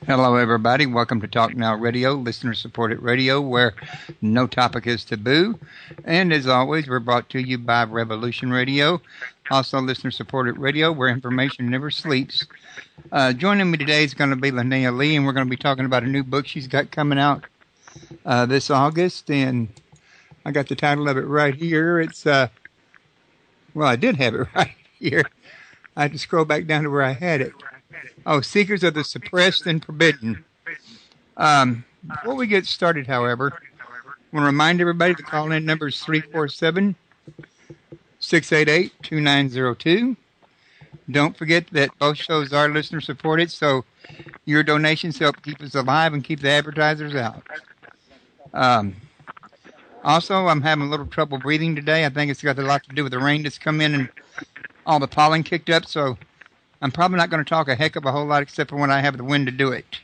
Hello, everybody. Welcome to Talk Now Radio, listener-supported radio, where no topic is taboo. And as always, we're brought to you by Revolution Radio, also listener-supported radio, where information never sleeps. Joining me today is going to be Linnea Lee, and we're going to be talking about a new book she's got coming out this August. And I got the title of it right here. It's, well, I did have it right here. I had to scroll back down to where I had it. Oh, Seekers of the Suppressed and Forbidden. Before we get started, however, I want to remind everybody the call-in number is 347-688-2902. Don't forget that both shows are listener-supported, so your donations help keep us alive and keep the advertisers out. Also, I'm having a little trouble breathing today. I think it's got a lot to do with the rain that's come in and all the pollen kicked up, so I'm probably not going to talk a heck of a whole lot except for when I have the wind to do it.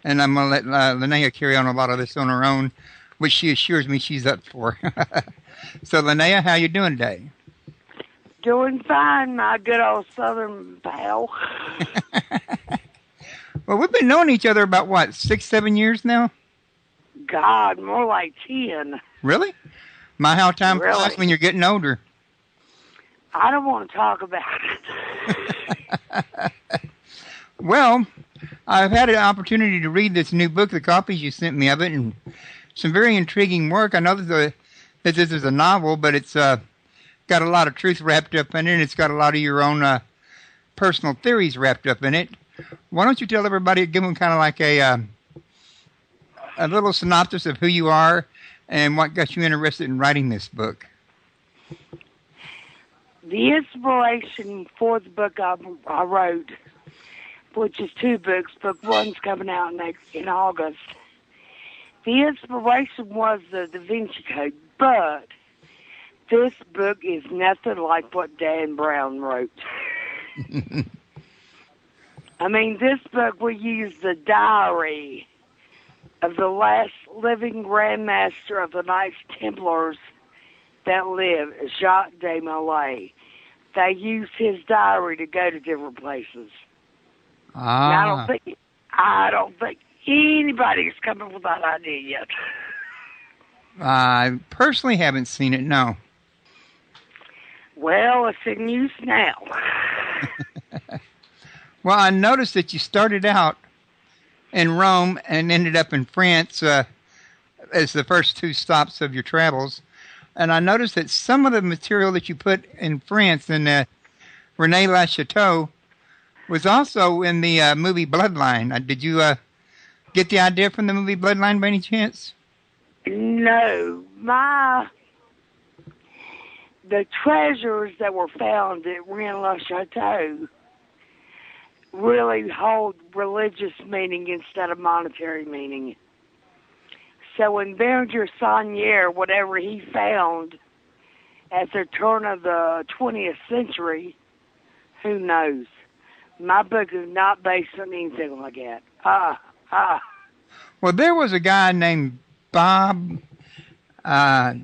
And I'm going to let Linnea carry on a lot of this on her own, which she assures me she's up for. So, Linnea, how you doing today? Doing fine, my good old Southern pal. Well, we've been knowing each other about, what, 6, 7 years now? God, more like 10. Really? My, how time Really? flies when you're getting older. I don't want to talk about it. Well, I've had an opportunity to read this new book, the copies you sent me of it, and some very intriguing work. I know that this is a novel, but it's got a lot of truth wrapped up in it, and it's got a lot of your own personal theories wrapped up in it. Why don't you tell everybody, give them kind of like a little synopsis of who you are and what got you interested in writing this book? The inspiration for the book I wrote, which is 2 books, book 1's coming out in August. The inspiration was the Da Vinci Code, but this book is nothing like what Dan Brown wrote. I mean, this book will use the diary of the last living Grand Master of the Knights Templars that lived, Jacques de Molay. They used his diary to go to different places. Ah. And I don't think anybody's come up with that idea yet. I personally haven't seen it, no. Well, it's in use now. Well, I noticed that you started out in Rome and ended up in France as the first 2 stops of your travels. And I noticed that some of the material that you put in France in René Lachateau was also in the movie Bloodline. Did you get the idea from the movie Bloodline by any chance? No. The treasures that were found at René Lachateau really hold religious meaning instead of monetary meaning. So when Berenger Saunier, whatever he found at the turn of the 20th century, who knows? My book is not based on anything like that. Well, there was a guy named Bob, I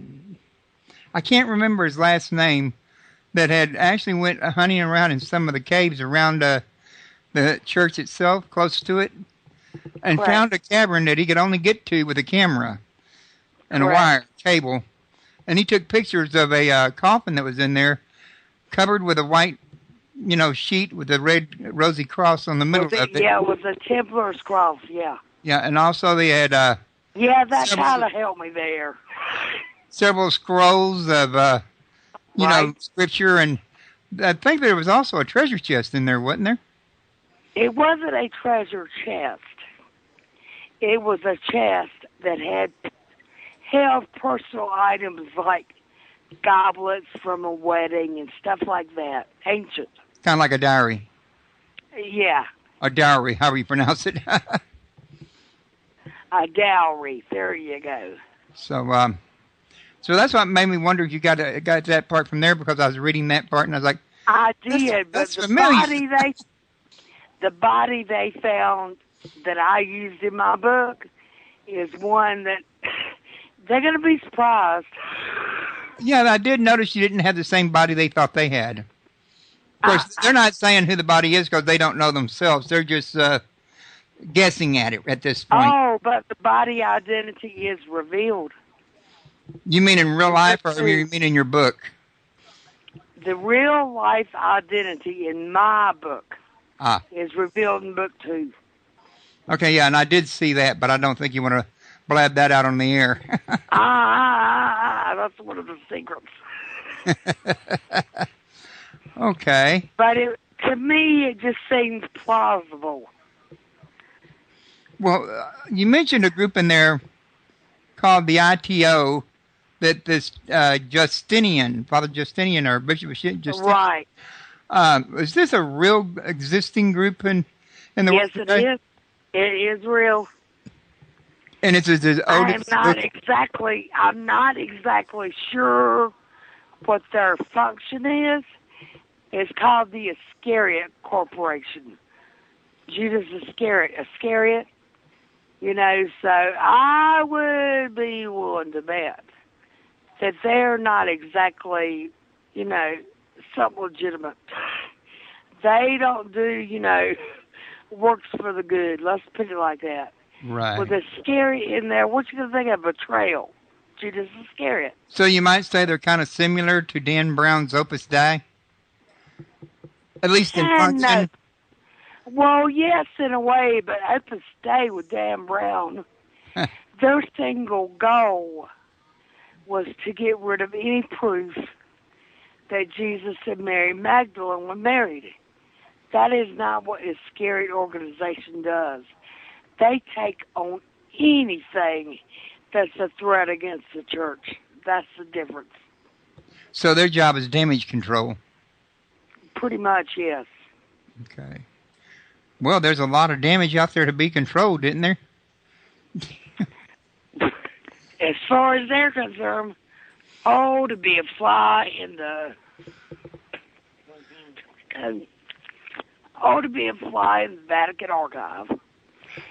can't remember his last name, that had actually went hunting around in some of the caves around the church itself, close to it, and Correct. found a cavern that he could only get to with a camera and Correct. a wire cable. And he took pictures of a coffin that was in there, covered with a white, sheet with a red rosy cross on the middle of it. Yeah, it was a Templar's cross, yeah. Yeah, and also they had Yeah, that several- kind of helped me there. several scrolls of, Right. scripture, and I think there was also a treasure chest in there, wasn't there? It wasn't a treasure chest. It was a chest that held personal items like goblets from a wedding and stuff like that. Ancient. Kind of like a diary. Yeah, A dowry, however you pronounce it. a dowry. There you go. So that's what made me wonder if you got that part from there, because I was reading that part and I was like, I did, that's but familiar. the body they found that I used in my book is one that they're going to be surprised. Yeah, I did notice you didn't have the same body they thought they had. Of course, they're not saying who the body is because they don't know themselves. They're just guessing at it at this point. Oh, but the body identity is revealed. You mean in real life, or you mean in your book? The real life identity in my book Ah. is revealed in book 2. Okay, yeah, and I did see that, but I don't think you want to blab that out on the air. That's one of the secrets. Okay. But to me, it just seems plausible. Well, you mentioned a group in there called the ITO that this Justinian, Father Justinian or Bishop Justinian. Right. Is this a real existing group in the Yes, world it today? is. It is real. And it's as old I'm not exactly sure what their function is. It's called the Iscariot Corporation. Judas Iscariot. You know, so I would be willing to bet that they're not exactly, you know, something legitimate. They don't do, works for the good. Let's put it like that. Right. With Iscariot in there, what you going to think of? Betrayal. Judas Iscariot. So you might say they're kind of similar to Dan Brown's Opus Dei? At least in function? No. Well, yes, in a way, but Opus Dei with Dan Brown, their single goal was to get rid of any proof that Jesus and Mary Magdalene were married. That is not what Iscariot organization does. They take on anything that's a threat against the church. That's the difference. So their job is damage control. Pretty much, yes. Okay. Well, there's a lot of damage out there to be controlled, isn't there? As far as they're concerned, to be a fly in the Vatican archive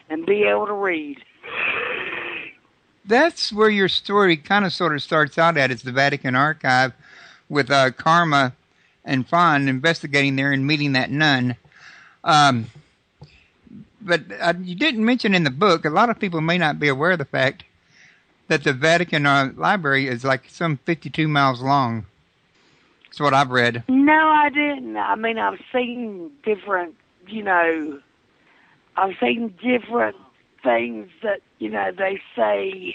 and be able to read. That's where your story kind of sort of starts out at. It's the Vatican archive with Karma and Fawn investigating there and meeting that nun. But you didn't mention in the book, a lot of people may not be aware of the fact that the Vatican Library is like some 52 miles long. That's what I've read. No, I didn't. I mean, I've seen different, I've seen different things that, they say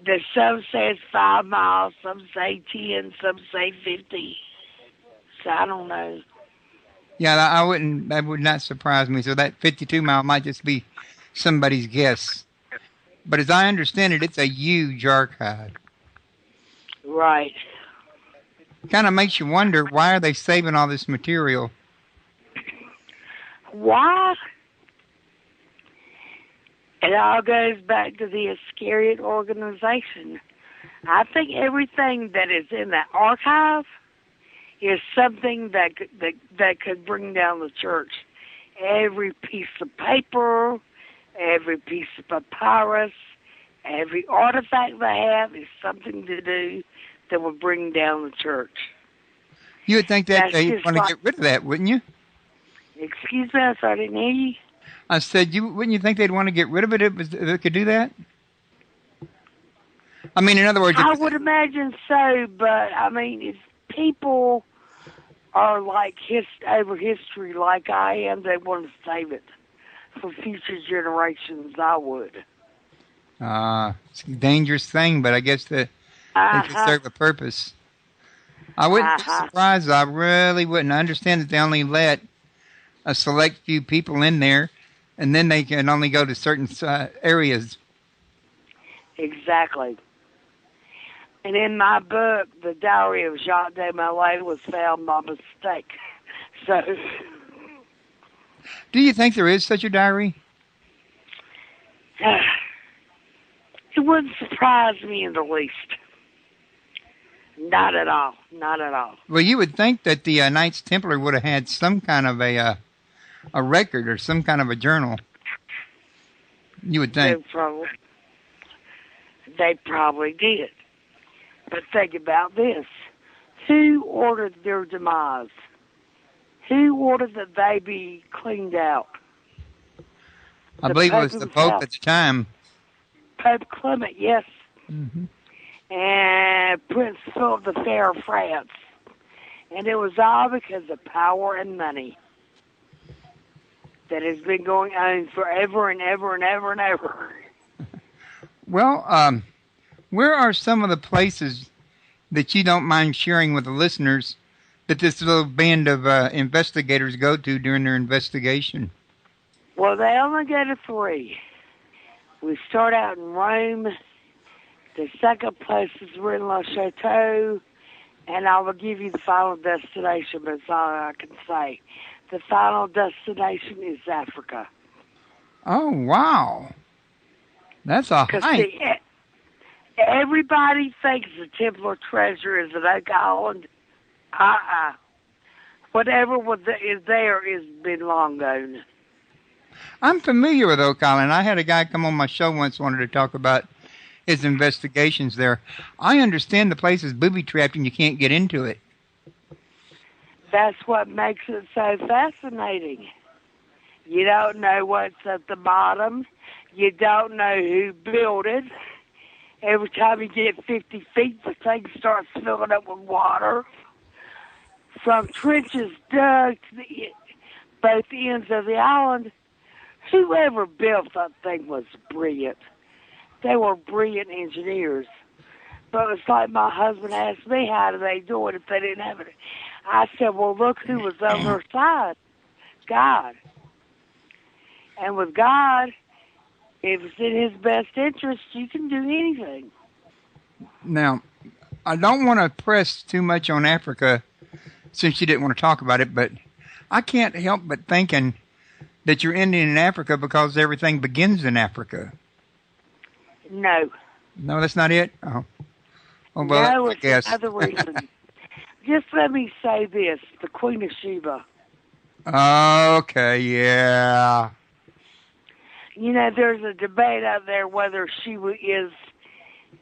that some say it's 5 miles, some say 10, some say 50. So I don't know. Yeah, that would not surprise me. So that 52 mile might just be somebody's guess. But as I understand it, it's a huge archive. Right. Kind of makes you wonder, why are they saving all this material? Why? It all goes back to the Iscariot organization. I think everything that is in that archive is something that could bring down the church. Every piece of paper, every piece of papyrus, every artifact they have is something to do that will bring down the church. You would think that they'd want to get rid of that, wouldn't you? Excuse me, I didn't hear you. I said, wouldn't you think they'd want to get rid of it if it could do that? I mean, in other words... I would imagine so, but, I mean, if people are like over history like I am, they want to save it for future generations. I would. It's a dangerous thing, but I guess they could serve a purpose. I wouldn't be surprised. I really wouldn't. I understand that they only let a select few people in there, and then they can only go to certain areas. Exactly. And in my book, the diary of Jacques de Molay was found by mistake. So, do you think there is such a diary? It wouldn't surprise me in the least. Not at all. Not at all. Well, you would think that the Knights Templar would have had some kind of a record or some kind of a journal. You would think. They probably did. But think about this. Who ordered their demise? Who ordered that they be cleaned out? I believe it was the Pope at the time. Pope Clement, yes. Mm-hmm. And Prince Philip the Fair of France. And it was all because of power and money that has been going on forever and ever and ever and ever. Well, where are some of the places that you don't mind sharing with the listeners that this little band of investigators go to during their investigation? Well, they only go to 3. We start out in Rome. The second place is Rennes-le-Château. And I will give you the final destination, but it's all I can say. The final destination is Africa. Oh, wow. That's a hike. Everybody thinks the Templar treasure is at Oak Island. Whatever is there is been long gone. I'm familiar with Oak Island. I had a guy come on my show once wanted to talk about his investigations there. I understand the place is booby-trapped and you can't get into it. That's what makes it so fascinating. You don't know what's at the bottom. You don't know who built it. Every time you get 50 feet, the thing starts filling up with water. From trenches dug to both ends of the island, whoever built that thing was brilliant. They were brilliant engineers. But it's like my husband asked me, how do they do it if they didn't have it? I said, well, look who was on their side. God. And with God, if it's in his best interest, you can do anything. Now, I don't want to press too much on Africa since you didn't want to talk about it, but I can't help but thinking that you're ending in Africa because everything begins in Africa. No. No, that's not it? Oh well, no, it's another reason. Just let me say this, the Queen of Sheba. Okay, yeah. You know, there's a debate out there whether she is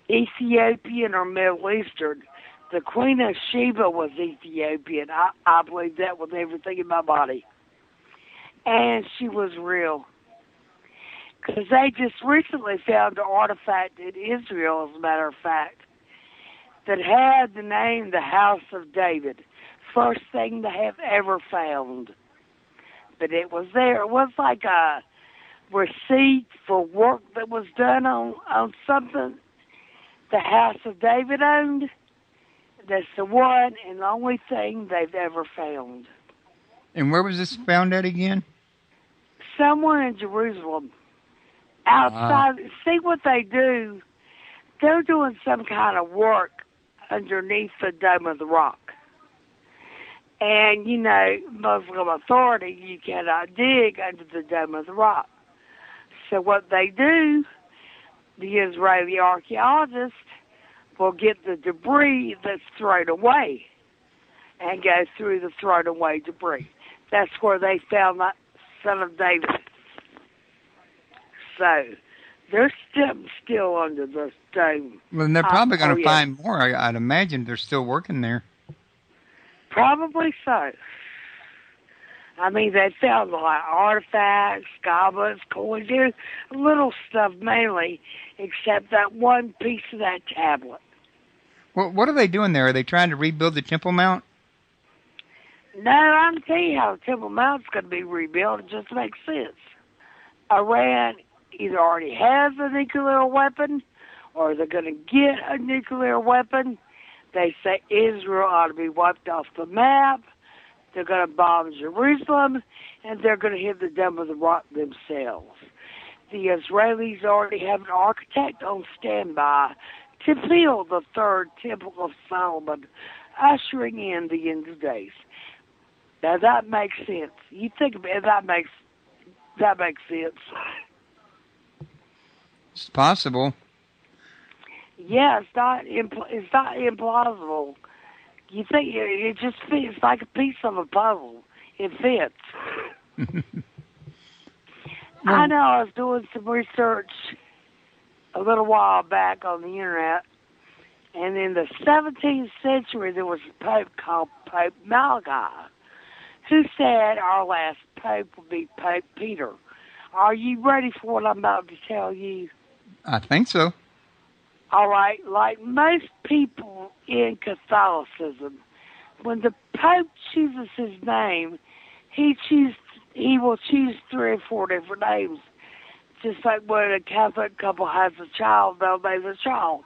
Ethiopian or Middle Eastern. The Queen of Sheba was Ethiopian. I believe that with everything in my body. And she was real. Because they just recently found an artifact in Israel, as a matter of fact, that had the name the House of David. First thing they have ever found. But it was there. It was like a receipt for work that was done on something the House of David owned. That's the one and only thing they've ever found. And where was this found at again? Somewhere in Jerusalem. Outside, see what they do. They're doing some kind of work underneath the Dome of the Rock. And, you know, Muslim Authority, you cannot dig under the Dome of the Rock. So what they do, the Israeli archaeologists will get the debris that's thrown away and go through the thrown away debris. That's where they found that Son of David. So they're still under the dome. Well, and they're probably going to find more. I'd imagine they're still working there. Probably so. I mean, they found like artifacts, goblets, coins, little stuff mainly, except that one piece of that tablet. Well, what are they doing there? Are they trying to rebuild the Temple Mount? No, I can tell you how the Temple Mount's going to be rebuilt. It just makes sense. Iran either already has a nuclear weapon or they're going to get a nuclear weapon. They say Israel ought to be wiped off the map. They're going to bomb Jerusalem, and they're going to hit the Dome of the Rock themselves. The Israelis already have an architect on standby to build the third Temple of Solomon, ushering in the end of days. Now that makes sense. You think about it, that makes sense. It's possible. Yeah, it's not implausible. You think it just fits like a piece of a puzzle. It fits. I know I was doing some research a little while back on the internet, and in the 17th century there was a pope called Pope Malachi, who said our last pope would be Pope Peter. Are you ready for what I'm about to tell you? I think so. All right, like most people in Catholicism, when the Pope chooses his name, he will choose 3 or 4 different names. Just like when a Catholic couple has a child, they'll name the child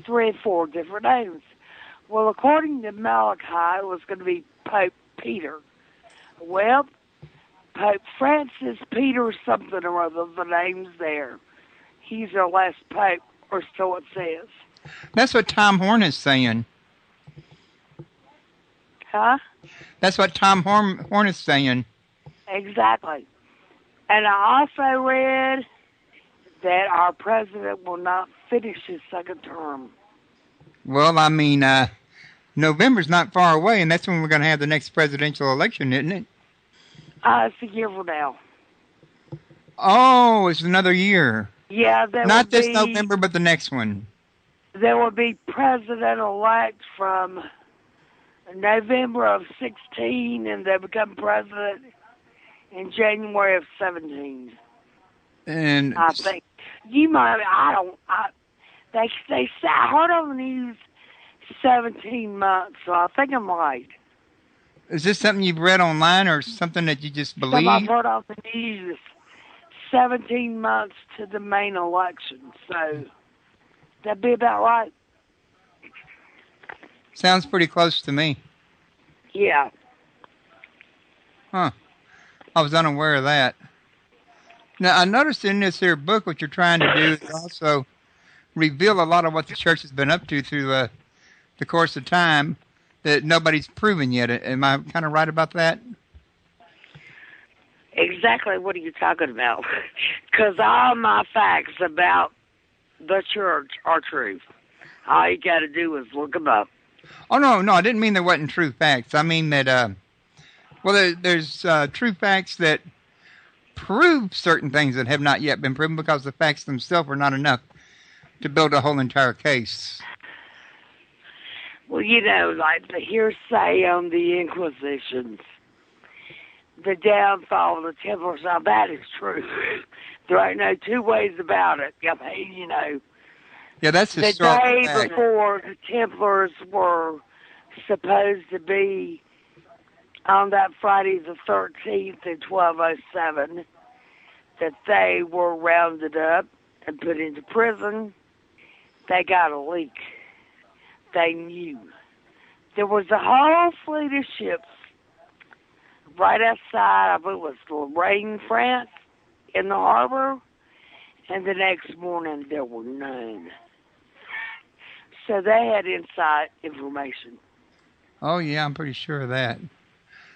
3 or 4 different names. Well, according to Malachi, it was going to be Pope Peter. Well, Pope Francis Peter something or other, the name's there. He's our last pope, or so it says. That's what Tom Horn is saying. Huh? That's what Tom Horn is saying. Exactly. And I also read that our president will not finish his second term. Well, I mean, November's not far away, and that's when we're going to have the next presidential election, isn't it? It's a year from now. Oh, it's another year. Yeah, not this November, but the next one. There will be president-elect from November of 16, and they become president in January of 17. And I think you might. They say I heard on the news 17 months, so I think I'm right. Is this something you've read online or something that you just believe? Something I've heard on the news. 17 months to the main election, so that'd be about right. Sounds pretty close to me. Yeah. Huh. I was unaware of that. Now, I noticed in this here book what you're trying to do is also reveal a lot of what the church has been up to through the course of time that nobody's proven yet. Am I kind of right about that? Exactly. What are you talking about? Because all my facts about the church are true. All you got to do is look them up. Oh, no, I didn't mean there wasn't true facts. I mean that, there's true facts that prove certain things that have not yet been proven because the facts themselves are not enough to build a whole entire case. Well, like the hearsay on the Inquisitions, the downfall of the Templars, now that is true. There ain't no 2 ways about it. I mean, Yeah, that's the day before the Templars were supposed to be on that Friday the 13th in 1207, that they were rounded up and put into prison. They got a leak. They knew. There was a whole fleet of ships right outside, I believe it was Lorraine, France, in the harbor, and the next morning there were none. So they had inside information. Oh, yeah, I'm pretty sure of that.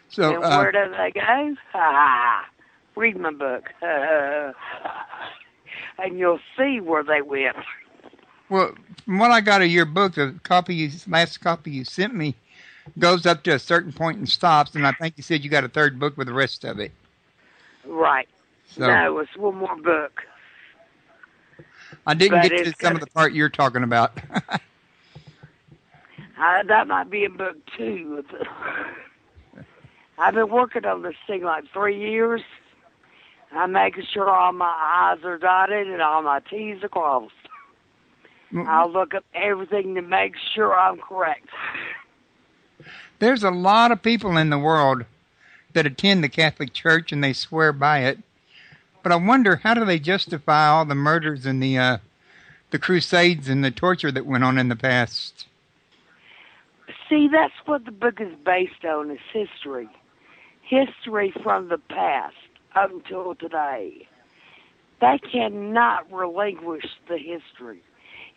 So, and where do they go? Read my book. And you'll see where they went. Well, from what I got of your book, the last copy you sent me goes up to a certain point and stops, and I think you said you got a third book with the rest of it. Right. So, no, it's one more book. I didn't get to some of the part you're talking about. That might be in book 2. I've been working on this thing like 3 years. I'm making sure all my I's are dotted and all my T's are crossed. I'll look up everything to make sure I'm correct. There's a lot of people in the world that attend the Catholic Church and they swear by it. But I wonder, how do they justify all the murders and the crusades and the torture that went on in the past? See, that's what the book is based on, is history. History from the past up until today. They cannot relinquish the history.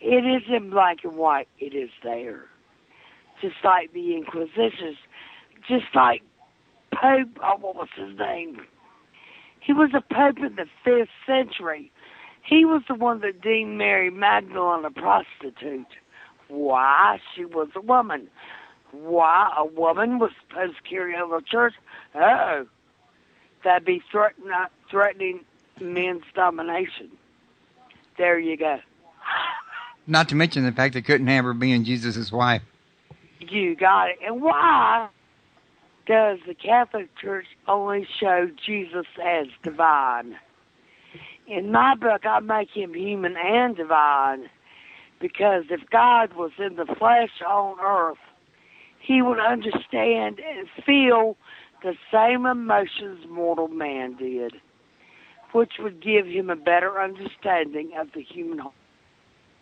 It is in black and white. It is there. Just like the Inquisitions. Just like Pope, what was his name? He was a pope in the 5th century. He was the one that deemed Mary Magdalene a prostitute. Why? She was a woman. Why? A woman was supposed to carry over the church? Oh, that'd be threatening men's domination. There you go. Not to mention the fact they couldn't have her being Jesus' wife. You got it. And why does the Catholic Church only show Jesus as divine? In my book, I make him human and divine, because if God was in the flesh on earth, he would understand and feel the same emotions mortal man did, which would give him a better understanding of the human heart.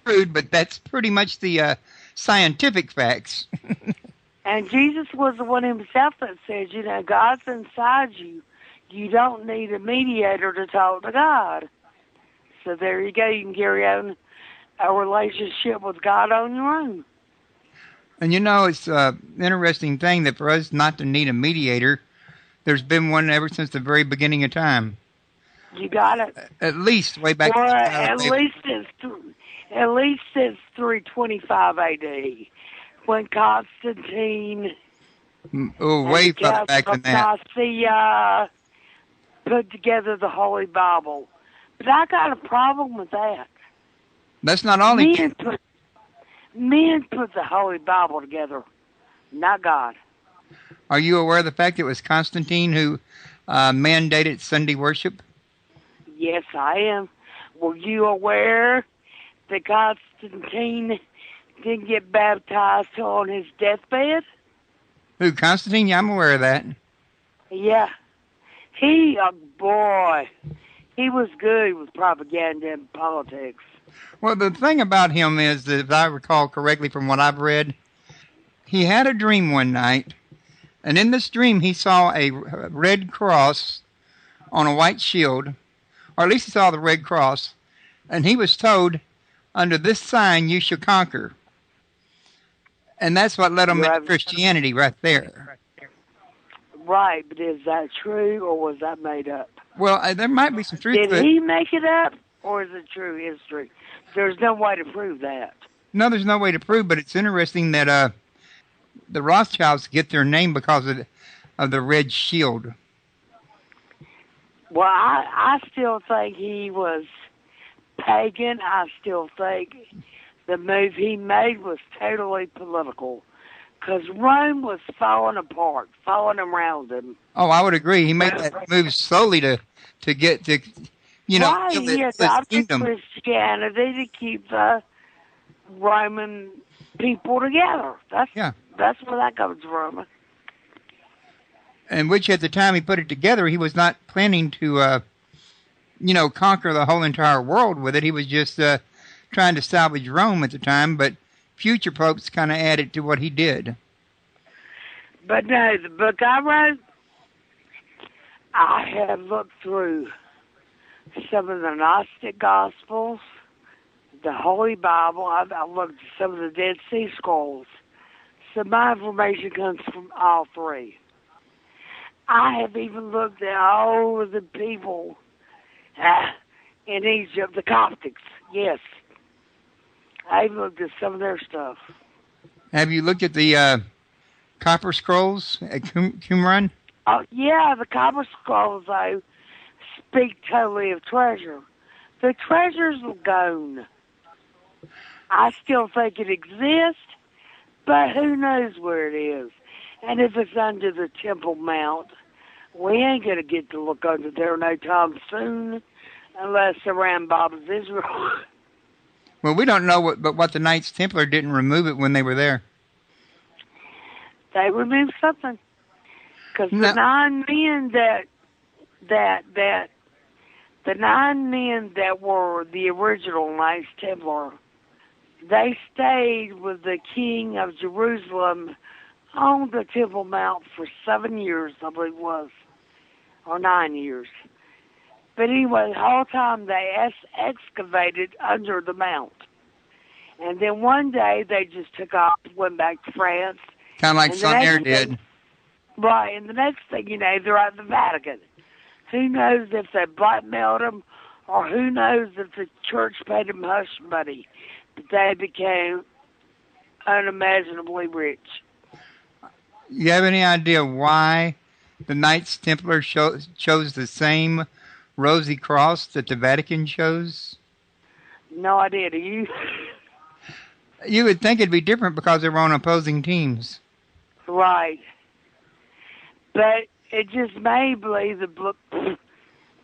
Rude, but that's pretty much the scientific facts. And Jesus was the one himself that said, God's inside you. You don't need a mediator to talk to God. So there you go. You can carry on a relationship with God on your own. And it's an interesting thing that for us not to need a mediator, there's been one ever since the very beginning of time. You got it. At least way back. Well, at least since 325 A.D., when Constantine way further back than that. Nicaea put together the Holy Bible. But I got a problem with that. That's not all he did. Men put the Holy Bible together, not God. Are you aware of the fact it was Constantine who mandated Sunday worship? Yes, I am. Were you aware that Constantine didn't get baptized till on his deathbed? Who, Constantine? Yeah, I'm aware of that. Yeah. Boy, he was good with propaganda and politics. Well, the thing about him is that, if I recall correctly from what I've read, he had a dream one night, and in this dream he saw a red cross on a white shield, or at least he saw the red cross, and he was told, under this sign you shall conquer. And that's what led him into Christianity right there. Right, but is that true, or was that made up? Well, there might be some truth to it. Did he make it up, or is it true history? There's no way to prove that. No, there's no way to prove, but it's interesting that the Rothschilds get their name because of the red shield. Well, I still think he was pagan. I still think the move he made was totally political, because Rome was falling apart, falling around him. Oh, I would agree. He made that move solely to get to, right, kill he adopted Christianity to keep the Roman people together. That's where that comes from. And which at the time he put it together, he was not planning to, conquer the whole entire world with it. He was just trying to salvage Rome at the time, but future popes kind of added to what he did. But no, the book I wrote, I have looked through some of the Gnostic Gospels, the Holy Bible. I've looked at some of the Dead Sea Scrolls. So my information comes from all three. I have even looked at all of the people in Egypt, the Coptics. Yes. I've looked at some of their stuff. Have you looked at the Copper Scrolls at Qumran? Oh, yeah, the Copper Scrolls, though, speak totally of treasure. The treasure's gone. I still think it exists, but who knows where it is. And if it's under the Temple Mount, we ain't going to get to look under there no time soon, unless around Bob's Israel. Well, we don't know what the Knights Templar didn't remove it when they were there. They removed something. Because the 9 men the 9 men that were the original Knights Templar, they stayed with the king of Jerusalem on the Temple Mount for 7 years, I believe it was, or 9 years. But anyway, the whole time they excavated under the mount. And then one day they just took off, went back to France. Kind of like Son-Air did. Right, and the next thing you know, they're at the Vatican. Who knows if they blackmailed them, or who knows if the church paid them hush money. But they became unimaginably rich. You have any idea why the Knights Templar chose the same rosy cross that the Vatican chose? No idea. Do you? You would think it'd be different because they were on opposing teams. Right. But it just may be the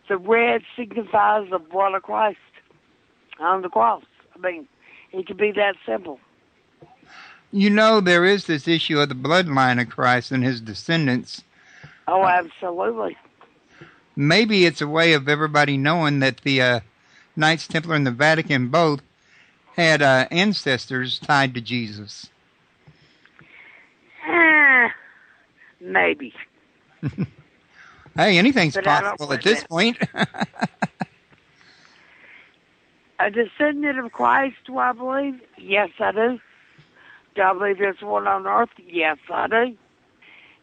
The red signifies the blood of Christ on the cross. I mean, it could be that simple. You know, there is this issue of the bloodline of Christ and his descendants. Oh, absolutely. Maybe it's a way of everybody knowing that the Knights Templar and the Vatican both had ancestors tied to Jesus. Maybe. Hey, anything's But possible at this point. A descendant of Christ, do I believe? Yes, I do. Do I believe there's one on earth? Yes, I do.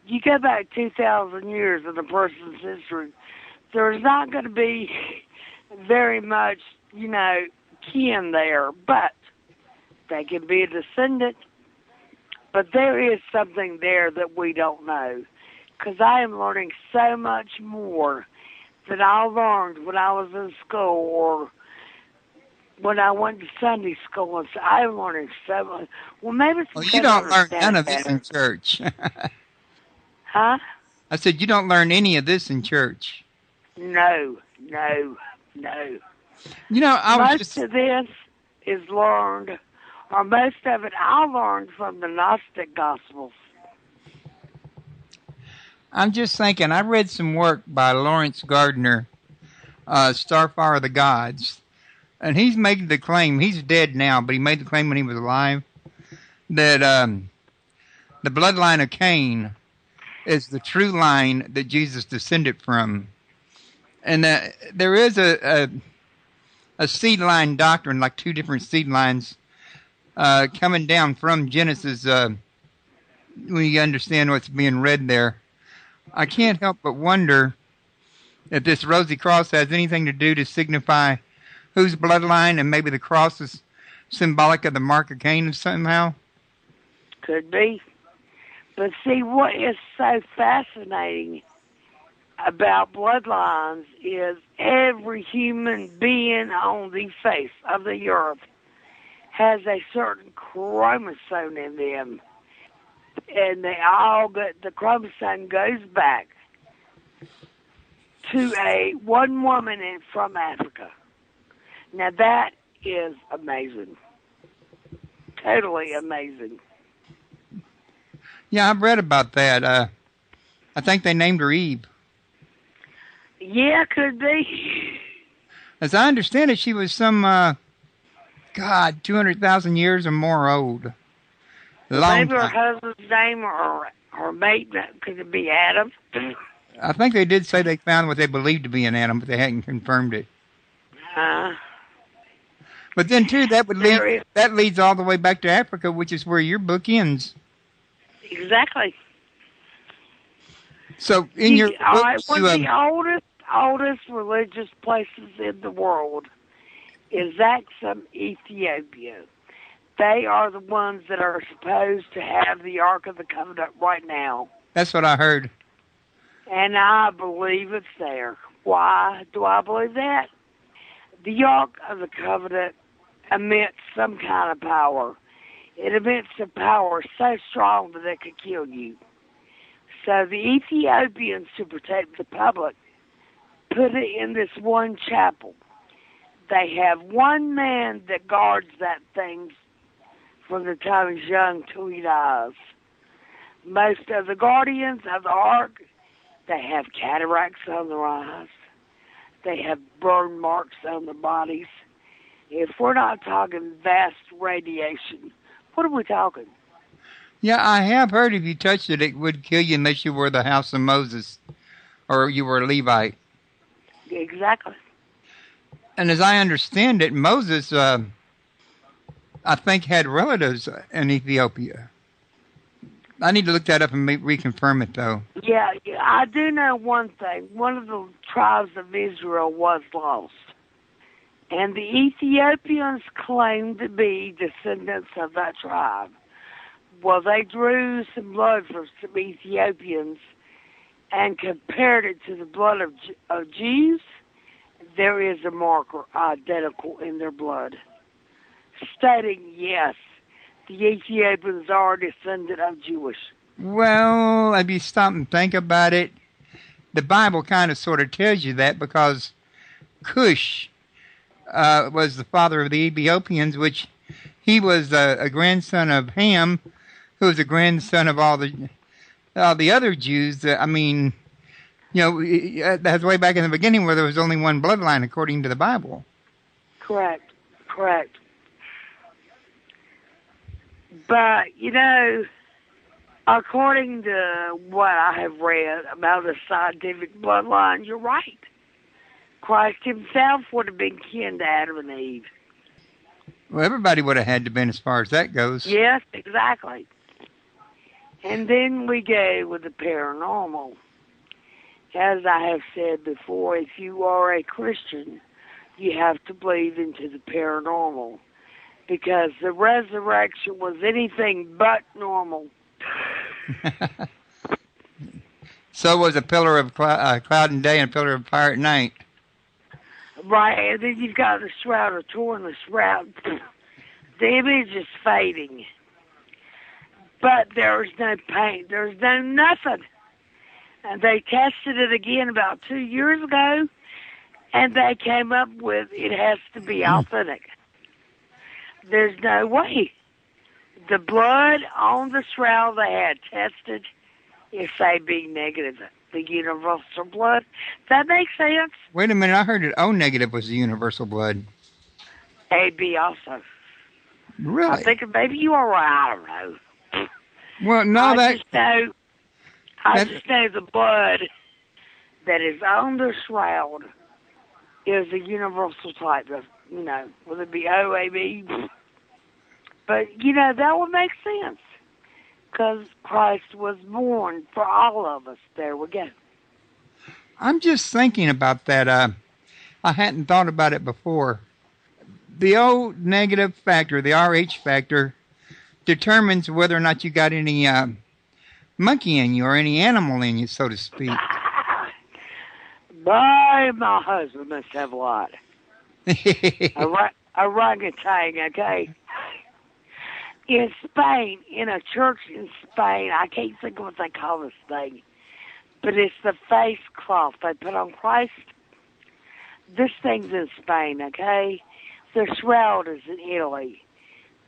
You go back 2,000 years in a person's history, there's not going to be very much, kin there, but they can be a descendant. But there is something there that we don't know. Because I am learning so much more than I learned when I was in school or when I went to Sunday school. And so I'm learning so much. Well, maybe it's well, you don't learn none of this in church. Huh? I said you don't learn any of this in church. No. Most of this is learned, or most of it I learned from the Gnostic Gospels. I'm just thinking, I read some work by Lawrence Gardner, Starfire of the Gods, and he's made the claim, he's dead now, but he made the claim when he was alive, that the bloodline of Cain is the true line that Jesus descended from. And there is a seed line doctrine, like two different seed lines coming down from Genesis, when you understand what's being read there. I can't help but wonder if this Rosy Cross has anything to do to signify whose bloodline, and maybe the cross is symbolic of the mark of Cain somehow. Could be. But see, what is so fascinating about bloodlines is every human being on the face of the earth has a certain chromosome in them. And the chromosome goes back to one woman from Africa. Now that is amazing. Totally amazing. Yeah, I've read about that. I think they named her Eve. Yeah, could be. As I understand it, she was some, 200,000 years or more old. Maybe her husband's name or her mate, could it be Adam? I think they did say they found what they believed to be an Adam, but they hadn't confirmed it. But then, too, that leads all the way back to Africa, which is where your book ends. Exactly. So, in your book, one of the oldest religious places in the world is Axum, Ethiopia. They are the ones that are supposed to have the Ark of the Covenant right now. That's what I heard. And I believe it's there. Why do I believe that? The Ark of the Covenant emits some kind of power. It emits a power so strong that it could kill you. So the Ethiopians, to protect the public, put it in this one chapel. They have one man that guards that thing from the time he's young till he dies. Most of the guardians of the Ark, they have cataracts on their eyes. They have burn marks on their bodies. If we're not talking vast radiation, what are we talking? Yeah, I have heard if you touched it, it would kill you unless you were the house of Moses or you were a Levite. Exactly. And as I understand it, Moses, I think, had relatives in Ethiopia. I need to look that up and reconfirm it, though. Yeah, I do know one thing. One of the tribes of Israel was lost. And the Ethiopians claimed to be descendants of that tribe. Well, they drew some blood from some Ethiopians and compared it to the blood of Jews. There is a marker identical in their blood, stating, yes, the Ethiopians are descendant of Jewish. Well, if you stop and think about it, the Bible kind of sort of tells you that because Cush was the father of the Ethiopians, which he was a grandson of Ham, who was a grandson of all the other Jews. I mean, that's way back in the beginning where there was only one bloodline according to the Bible. Correct. But, according to what I have read about the scientific bloodline, you're right. Christ himself would have been kin to Adam and Eve. Well, everybody would have had to been as far as that goes. Yes, exactly. And then we go with the paranormal. As I have said before, if you are a Christian, you have to believe into the paranormal, because the resurrection was anything but normal. So was a pillar of cloud in day and a pillar of fire at night. Right, and then you've got the Shroud of Turin, the shroud. The image is fading. But there's no paint, there's no nothing. And they tested it again about 2 years ago, and they came up with it has to be authentic. There's no way. The blood on the shroud they had tested is AB negative, the universal blood. That makes sense. Wait a minute, I heard that O negative was the universal blood. AB also. Really? I think maybe you are right. I don't know. Well, no, I just know the blood that is on the shroud is a universal type of, whether it be O, AB. But, that would make sense, because Christ was born for all of us. There we go. I'm just thinking about that. I hadn't thought about it before. The O negative factor, the RH factor, determines whether or not you got any monkey in you or any animal in you, so to speak. My husband must have a lot. Orangutan, okay? In Spain, in a church in Spain, I can't think of what they call this thing, but it's the face cloth they put on Christ. This thing's in Spain, okay? The shroud is in Italy,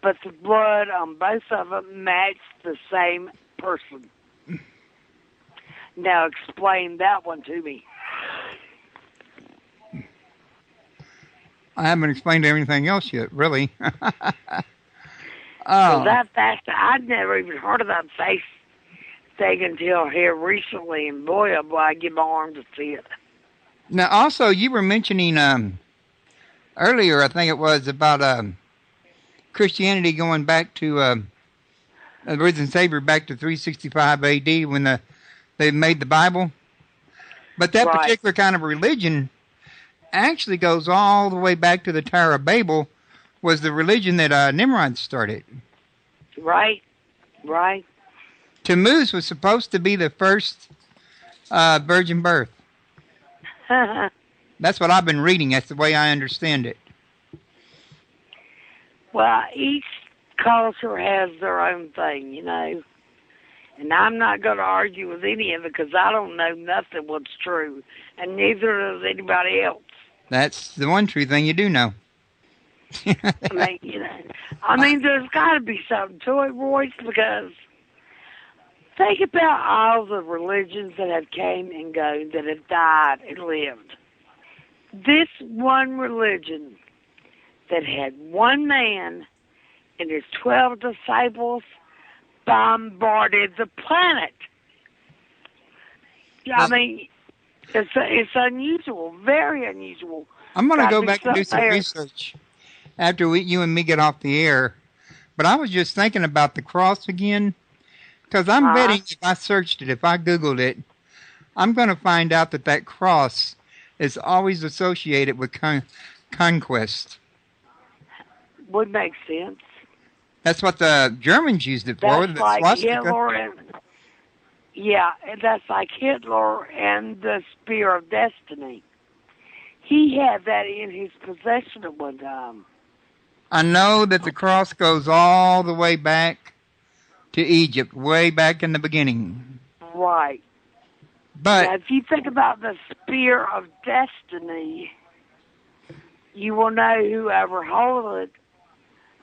but the blood on both of them match the same person. Now explain that one to me. I haven't explained everything else yet, really. So I'd never even heard of that face thing until here recently, and boy, I give my arm to see it. Now, also, you were mentioning earlier, I think it was, about Christianity going back to the risen Savior back to 365 A.D. when they made the Bible. But that particular kind of religion actually goes all the way back to the Tower of Babel, was the religion that Nimrod started. Right. Tammuz was supposed to be the first virgin birth. That's what I've been reading. That's the way I understand it. Well, each culture has their own thing, And I'm not going to argue with any of it because I don't know nothing what's true. And neither does anybody else. That's the one true thing you do know. I mean, there's got to be something to it, Royce, because think about all the religions that have came and gone, that have died and lived. This one religion that had one man and his 12 disciples bombarded the planet. I mean, it's unusual, very unusual. I'm going to go back and do some research after you and me get off the air. But I was just thinking about the cross again, because I'm betting if I searched it, if I Googled it, I'm going to find out that cross is always associated with conquest. Would make sense. That's what the Germans used it for. That's like Hitler and that's like Hitler and the Spear of Destiny. He had that in his possession at one time. I know that the cross goes all the way back to Egypt, way back in the beginning. Right. But now, if you think about the spear of destiny, you will know whoever holds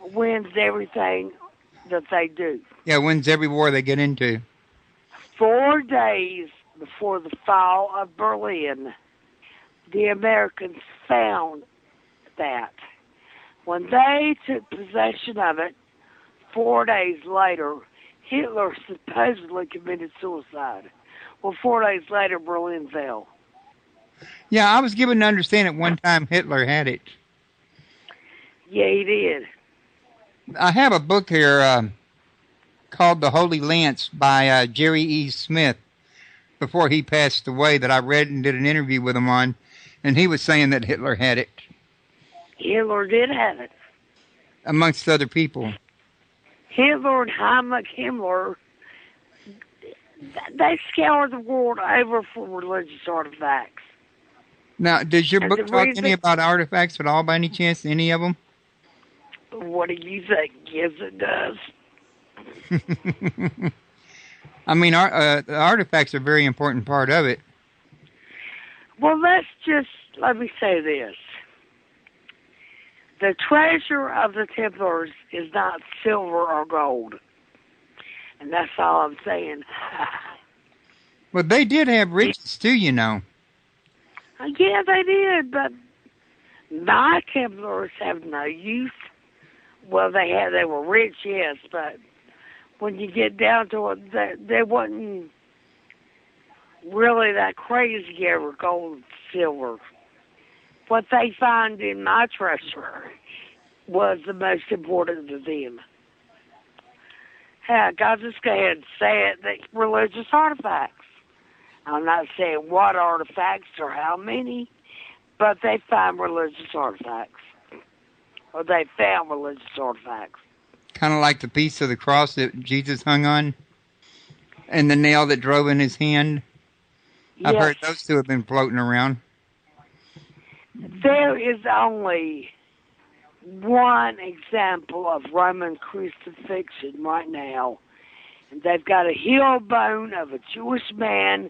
it wins everything that they do. yeah, wins every war they get into. 4 days before the fall of Berlin, the Americans found that. When they took possession of it, 4 days later, Hitler supposedly committed suicide. Well, 4 days later, Berlin fell. Yeah, I was given to understand at one time Hitler had it. Yeah, he did. I have a book here called The Holy Lance by Jerry E. Smith before he passed away that I read and did an interview with him on, and he was saying that Hitler had it. Hitler did have it. Amongst other people. Hitler and Heinrich Himmler, they scoured the world over for religious artifacts. Now, does your And book the talk reason- any about artifacts at all by any chance, any of them? What do you think? Yes, it does. I mean, the artifacts are a very important part of it. Well, let me say this. The treasure of the Templars is not silver or gold. And that's all I'm saying. Well, they did have riches too, you know. Yeah, they did, but my Templars have no use. Well, they were rich, yes, but when you get down to it, they wasn't really that crazy over gold and silver. What they find in my treasure was the most important to them. Heck, I'll just go ahead and say it, that religious artifacts. I'm not saying what artifacts or how many, but they find religious artifacts. Or they found religious artifacts. Kind of like the piece of the cross that Jesus hung on and the nail that drove in his hand. I've Yes. heard those two have been floating around. There is only one example of Roman crucifixion right now. And they've got a heel bone of a Jewish man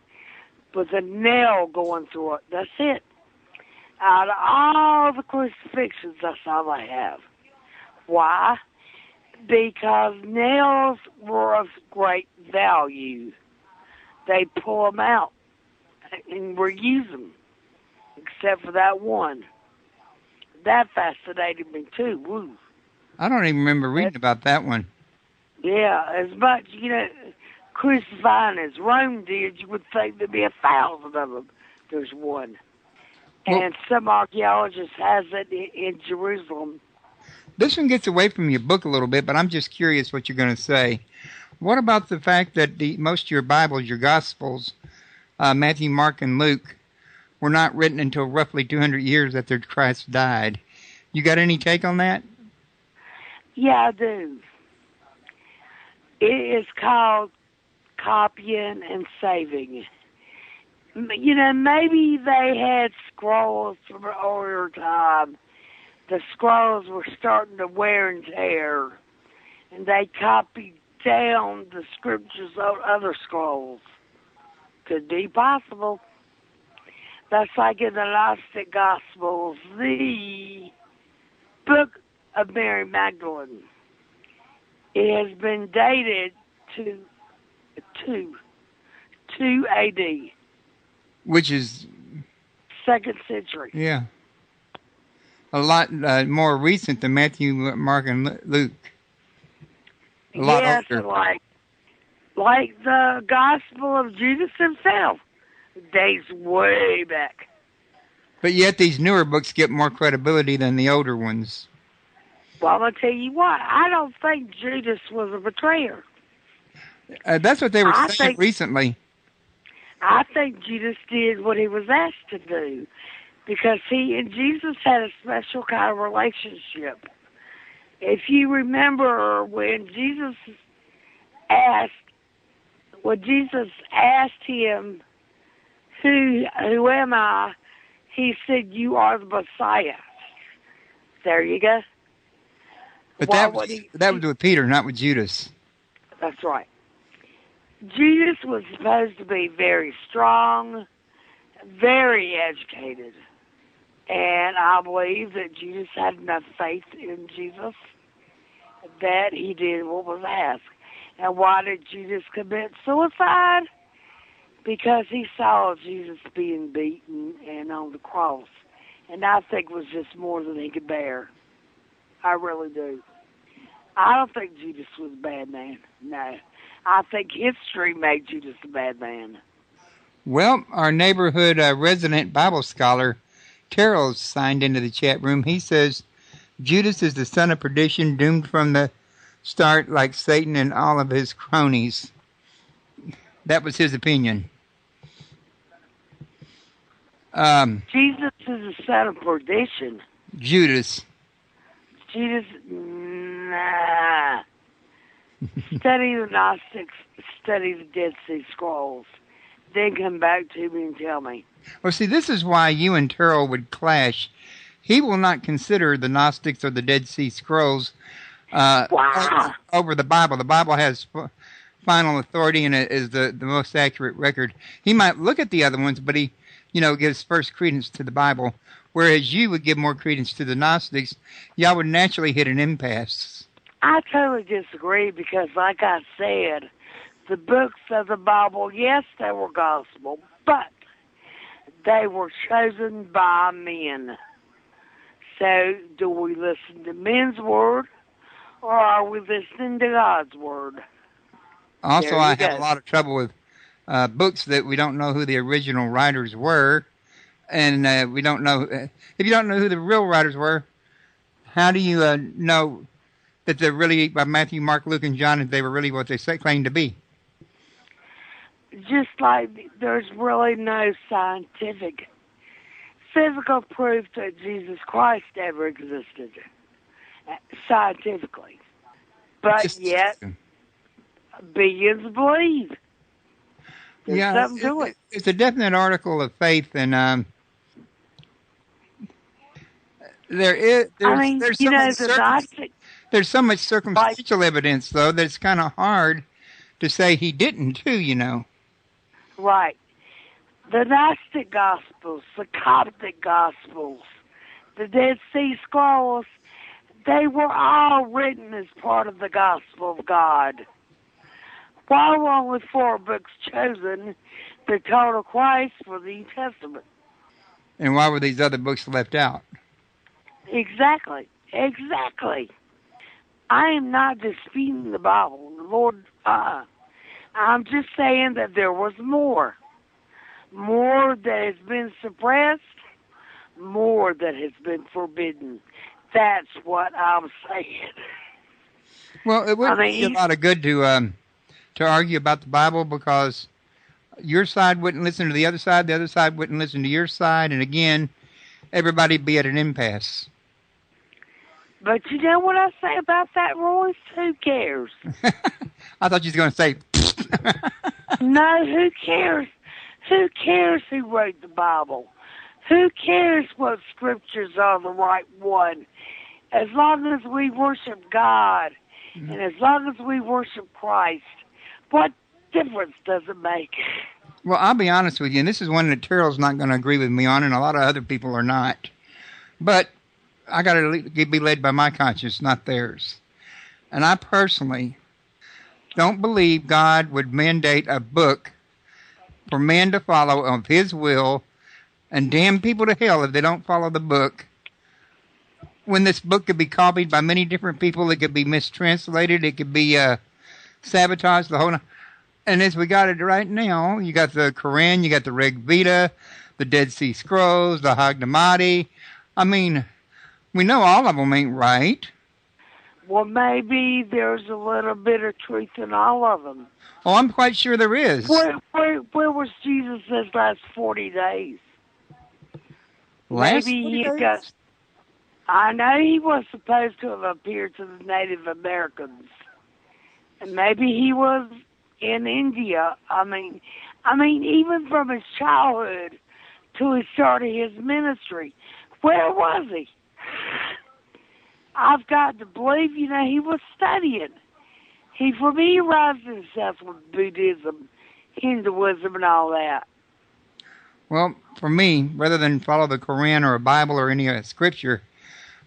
with a nail going through it. That's it. Out of all the crucifixions, that's all they have. Why? Because nails were of great value. They pull them out and reuse them, except for that one. That fascinated me too. Woo. I don't even remember reading about that one. Yeah, as much, crucifying as Rome did, you would think there'd be 1,000 of them. There's one. Well, And some archaeologists has it in Jerusalem. this one gets away from your book a little bit, but I'm just curious what you're going to say. What about the fact that most of your Bibles, your Gospels, Matthew, Mark, and Luke, were not written until roughly 200 years after Christ died? You got any take on that? Yeah, I do. It is called copying and saving. Maybe they had scrolls from an earlier time. The scrolls were starting to wear and tear, and they copied down the scriptures on other scrolls. Could be possible. That's like in the Gnostic Gospels, the book of Mary Magdalene. It has been dated to 2 A.D. Which is, 2nd century. yeah, a lot more recent than Matthew, Mark, and Luke. A lot Yes, older. like the Gospel of Judas himself. Dates way back. But yet these newer books get more credibility than the older ones. Well, I'm going to tell you what, I don't think Judas was a betrayer. That's what they were I saying think- recently. I think Judas did what he was asked to do because he and Jesus had a special kind of relationship. If you remember when Jesus asked him, who am I? He said, you are the Messiah. There you go. But Why that would was with Peter, not with Judas. That's right. Judas was supposed to be very strong, very educated. And I believe that Judas had enough faith in Jesus that he did what was asked. And why did Judas commit suicide? Because he saw Jesus being beaten and on the cross. And I think it was just more than he could bear. I really do. I don't think Judas was a bad man. No. I think history made Judas a bad man. Well, our neighborhood resident Bible scholar, Terrell, signed into the chat room. He says, Judas is the son of perdition, doomed from the start like Satan and all of his cronies. That was his opinion. Jesus is the son of perdition. Judas. Judas, nah. Study the Gnostics, study the Dead Sea Scrolls. Then come back to me and tell me. Well, see, this is why you and Terrell would clash. He will not consider the Gnostics or the Dead Sea Scrolls over the Bible. The Bible has final authority and it is the most accurate record. He might look at the other ones, but he, gives first credence to the Bible, whereas you would give more credence to the Gnostics. Y'all would naturally hit an impasse. I totally disagree because, like I said, the books of the Bible, yes, they were gospel, but they were chosen by men. So, do we listen to men's word, or are we listening to God's word? Also, I have a lot of trouble with books that we don't know who the original writers were, and we don't know. If you don't know who the real writers were, how do you know that they're really by Matthew, Mark, Luke, and John, and they were really what they claim to be? Just like there's really no scientific, physical proof that Jesus Christ ever existed, scientifically. But yet, billions believe. There's something to it. It's a definite article of faith, and there's so much circumstantial evidence, though, that it's kind of hard to say he didn't, too, Right. The Gnostic Gospels, the Coptic Gospels, the Dead Sea Scrolls, they were all written as part of the Gospel of God. Why were only 4 books chosen that told of Christ for the New Testament? And why were these other books left out? Exactly. I am not disputing the Bible. The Lord, I'm just saying that there was more. More that has been suppressed, more that has been forbidden. That's what I'm saying. Well, it wouldn't be a lot of good to argue about the Bible because your side wouldn't listen to the other side wouldn't listen to your side, and again, everybody'd be at an impasse. But you know what I say about that, Royce? Who cares? I thought you was going to say... No, who cares? Who cares who wrote the Bible? Who cares what scriptures are the right one? As long as we worship God and as long as we worship Christ, what difference does it make? Well, I'll be honest with you, and this is one that Terrell's not going to agree with me on, and a lot of other people are not. But I got to be led by my conscience, not theirs. And I personally don't believe God would mandate a book for man to follow of his will and damn people to hell if they don't follow the book. When this book could be copied by many different people, it could be mistranslated, it could be sabotaged, the whole... And as we got it right now, you got the Quran, you got the Rig Veda, the Dead Sea Scrolls, the Nag Hammadi. I mean, we know all of them ain't right. Well, maybe there's a little bit of truth in all of them. Oh, I'm quite sure there is. Where was Jesus his last 40 days? Maybe he got... I know he was supposed to have appeared to the Native Americans. And maybe he was in India. I mean, even from his childhood till he started his ministry, where was he? I've got to believe, he was studying. For me, he rises himself with Buddhism, Hinduism, and all that. Well, for me, rather than follow the Quran or a Bible or any scripture,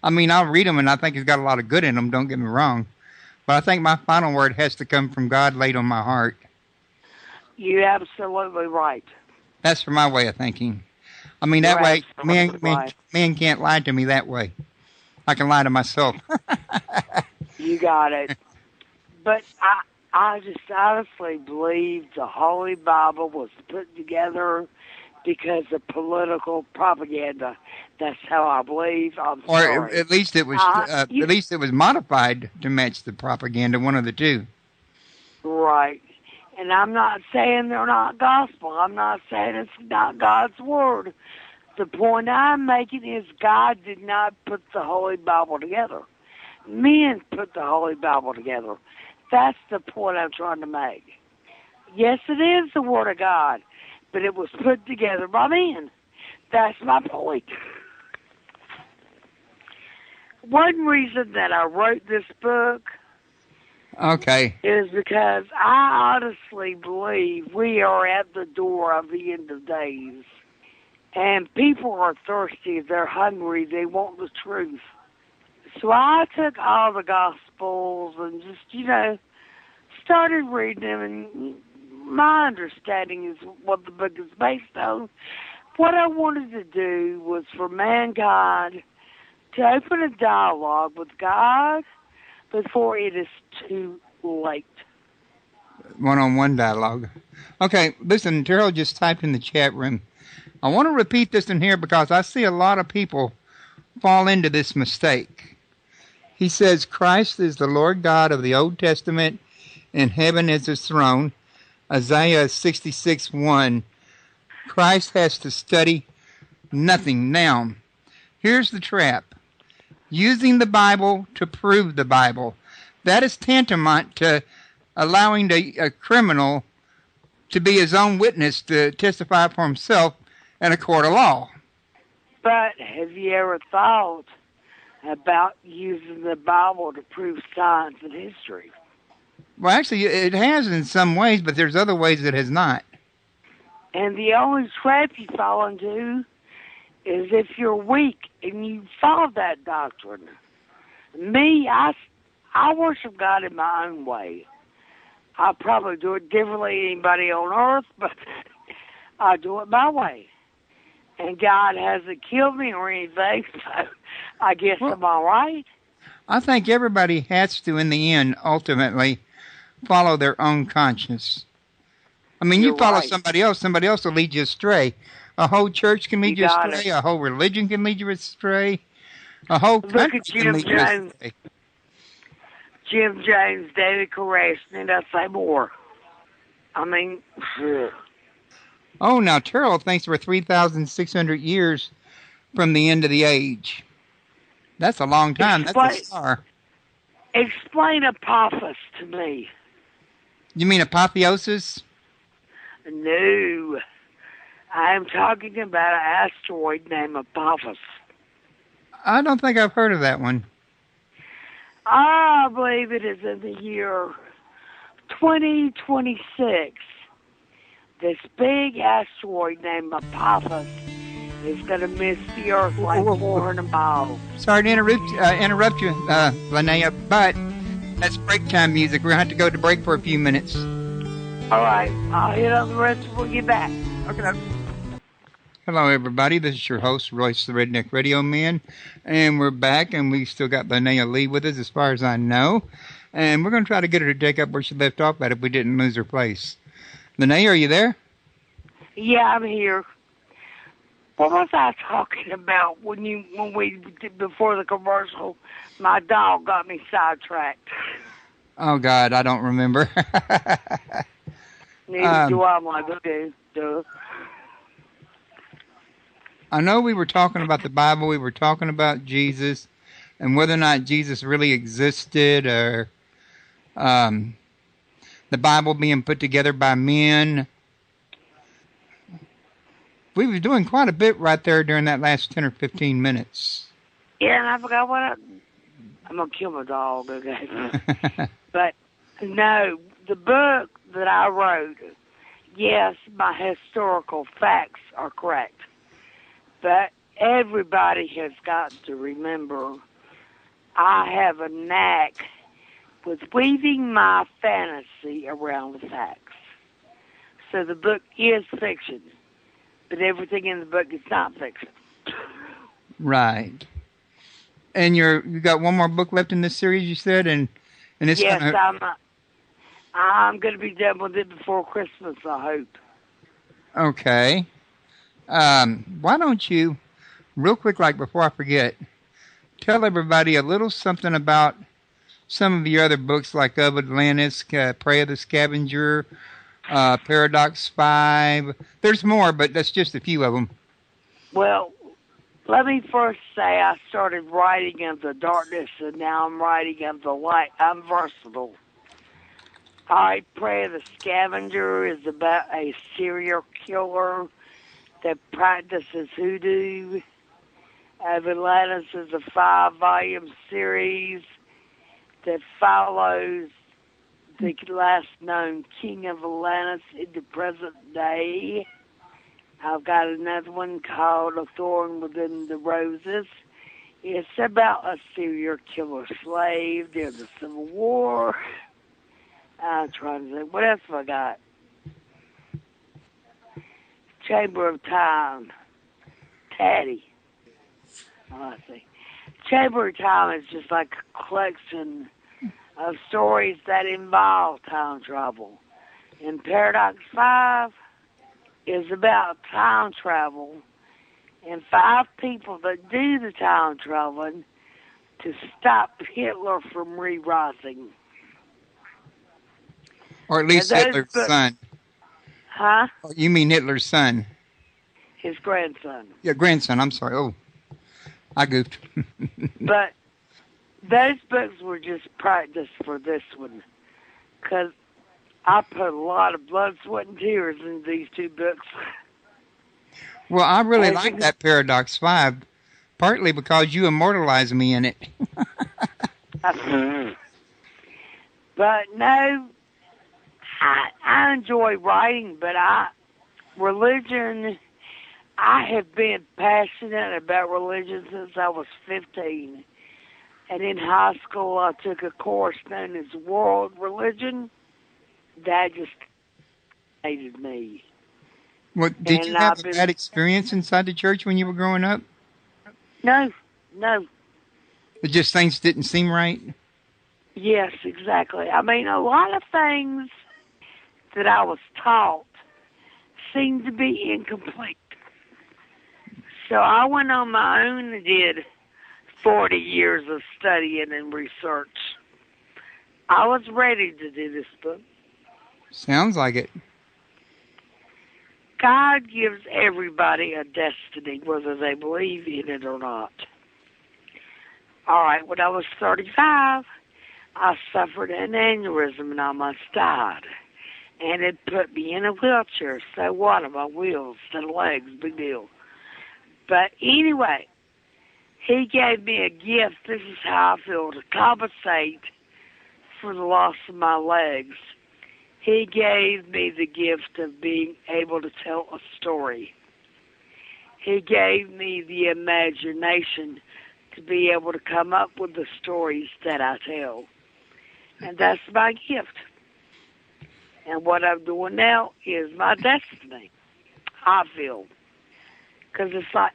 I mean, I'll read them and I think it's got a lot of good in them, don't get me wrong. But I think my final word has to come from God laid on my heart. You're absolutely right. That's for my way of thinking. I mean, that way, man can't lie to me that way. I can lie to myself. You got it. But I just honestly believe the Holy Bible was put together because of political propaganda. That's how I believe. I'm sorry. Or at least it was at least it was modified to match the propaganda, one of the two. Right. And I'm not saying they're not gospel. I'm not saying it's not God's word. The point I'm making is God did not put the Holy Bible together. Men put the Holy Bible together. That's the point I'm trying to make. Yes, it is the Word of God, but it was put together by men. That's my point. One reason that I wrote this book is because I honestly believe we are at the door of the end of days. And people are thirsty, they're hungry, they want the truth. So I took all the Gospels and just, started reading them, and my understanding is what the book is based on. What I wanted to do was for mankind to open a dialogue with God before it is too late. One-on-one dialogue. Okay, listen, Terrell just typed in the chat room. I want to repeat this in here because I see a lot of people fall into this mistake. He says, Christ is the Lord God of the Old Testament, and heaven is his throne. Isaiah 66:1. Christ has to study nothing. Now, here's the trap. Using the Bible to prove the Bible. That is tantamount to allowing a criminal to be his own witness to testify for himself in a court of law. But have you ever thought about using the Bible to prove science and history? Well, actually, it has in some ways, but there's other ways it has not. And the only trap you fall into is if you're weak and you follow that doctrine. Me, I worship God in my own way. I probably do it differently than anybody on earth, but I do it my way. And God hasn't killed me or anything, so I guess I'm all right. I think everybody has to, in the end, ultimately, follow their own conscience. I mean, you follow somebody else will lead you astray. A whole church can lead you astray. A whole religion can lead you astray. A whole country can lead you astray. Jim James, David Koresh, and I'd say more. I mean... Oh, now Terrell thinks we're 3,600 years from the end of the age. That's a long time. That's a star. Explain Apophis to me. You mean apotheosis? No. I'm talking about an asteroid named Apophis. I don't think I've heard of that one. I believe it is in the year 2026. This big asteroid named Apophis is going to miss the Earth like 400 miles. Sorry to interrupt you, Linnea, but that's break time music. We're going to have to go to break for a few minutes. All right. I'll hit on the rest when we get back. Okay. Hello, everybody. This is your host, Royce the Redneck Radio Man, and we're back, and we still got Linnea Lee with us, as far as I know, and we're going to try to get her to take up where she left off at if we didn't lose her place. Linnea, are you there? Yeah, I'm here. What was I talking about when we did before the commercial? My dog got me sidetracked. Oh God, I don't remember. Neither do I. I'm like, okay, duh. I know we were talking about the Bible. We were talking about Jesus and whether or not Jesus really existed, or the Bible being put together by men. We were doing quite a bit right there during that last 10 or 15 minutes. Yeah, and I forgot what I'm going to kill my dog, okay? But No, the book that I wrote, yes, my historical facts are correct. But everybody has got to remember I have a knack with weaving my fantasy around the facts. So the book is fiction, but everything in the book is not fiction. Right. And you got one more book left in this series, you said, and it's yes, gonna... I'm going to be done with it before Christmas, I hope. Okay. Why don't you, real quick, like before I forget, tell everybody a little something about some of your other books, like Of Atlantis, Prey of the Scavenger, Paradox 5. There's more, but that's just a few of them. Well, let me first say I started writing in the darkness, and now I'm writing in the light. I'm versatile. All right, Prey of the Scavenger is about a serial killer that practices hoodoo. Of Atlantis is a 5-volume series that follows the last known king of Atlantis in the present day. I've got another one called A Thorn Within the Roses. It's about a serial killer slave during the Civil War. I'm trying to think, what else have I got? Chamber of Time. Taddy. Oh, I see. Chamber of Time is just like a collection of stories that involve time travel. And Paradox 5 is about time travel and 5 people that do the time traveling to stop Hitler from re-rising. Or at least Hitler's son. Huh? You mean Hitler's son? His grandson. Yeah, grandson. I'm sorry. Oh, I goofed. But those books were just practice for this one. Because I put a lot of blood, sweat, and tears in these 2 books. Well, I really like that Paradox 5, partly because you immortalized me in it. But no, I enjoy writing, but religion, I have been passionate about religion since I was 15. And in high school, I took a course known as World Religion. That just hated me. Well, did you have a bad experience inside the church when you were growing up? No. It just things didn't seem right? Yes, exactly. I mean, a lot of things that I was taught seemed to be incomplete. So I went on my own and did 40 years of studying and research. I was ready to do this book. Sounds like it. God gives everybody a destiny, whether they believe in it or not. All right, when I was 35, I suffered an aneurysm and I almost died. And it put me in a wheelchair. So what? My wheels and legs, big deal. But anyway, he gave me a gift. This is how I feel, to compensate for the loss of my legs. He gave me the gift of being able to tell a story. He gave me the imagination to be able to come up with the stories that I tell. And that's my gift. And what I'm doing now is my destiny, I feel. Because it's like,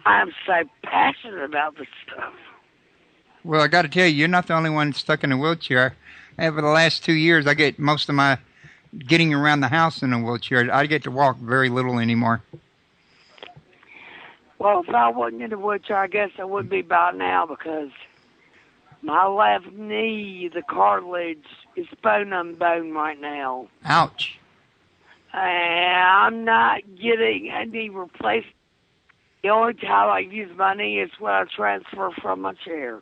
I'm so passionate about this stuff. Well, I got to tell you, you're not the only one stuck in a wheelchair. Over the last 2 years, I get most of my getting around the house in a wheelchair. I get to walk very little anymore. Well, if I wasn't in a wheelchair, I guess I would be by now, because my left knee, the cartilage, is bone on bone right now. Ouch. I'm not getting a knee replacement. The only time I use my knee is when I transfer from my chair.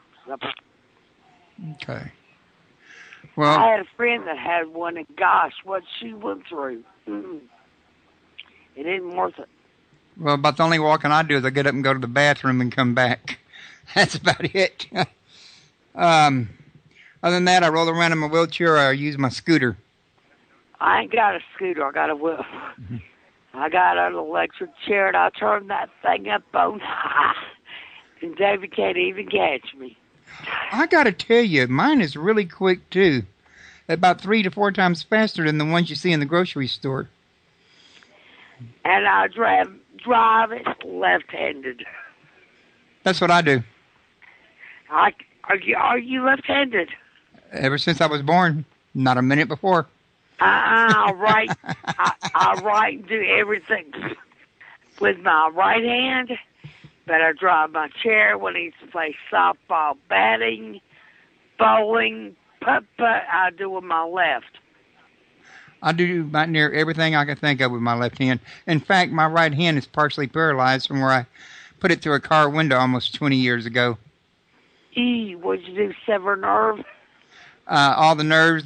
Okay. Well, I had a friend that had one, and gosh, what she went through. It isn't worth it. Well, about the only walking I do is I get up and go to the bathroom and come back. That's about it. Other than that, I roll around in my wheelchair or I use my scooter. I ain't got a scooter. I got a wheel. I got an electric chair, and I turn that thing up on high, and David can't even catch me. I got to tell you, mine is really quick, too. About 3 to 4 times faster than the ones you see in the grocery store. And I drive it left-handed. That's what I do. Are you left-handed? Ever since I was born, not a minute before. I write and do everything with my right hand, but I drive my chair when I used to play softball, batting, bowling, putt-putt, I do with my left. I do about near everything I can think of with my left hand. In fact, my right hand is partially paralyzed from where I put it through a car window almost 20 years ago. What'd you do, sever nerve? All the nerves,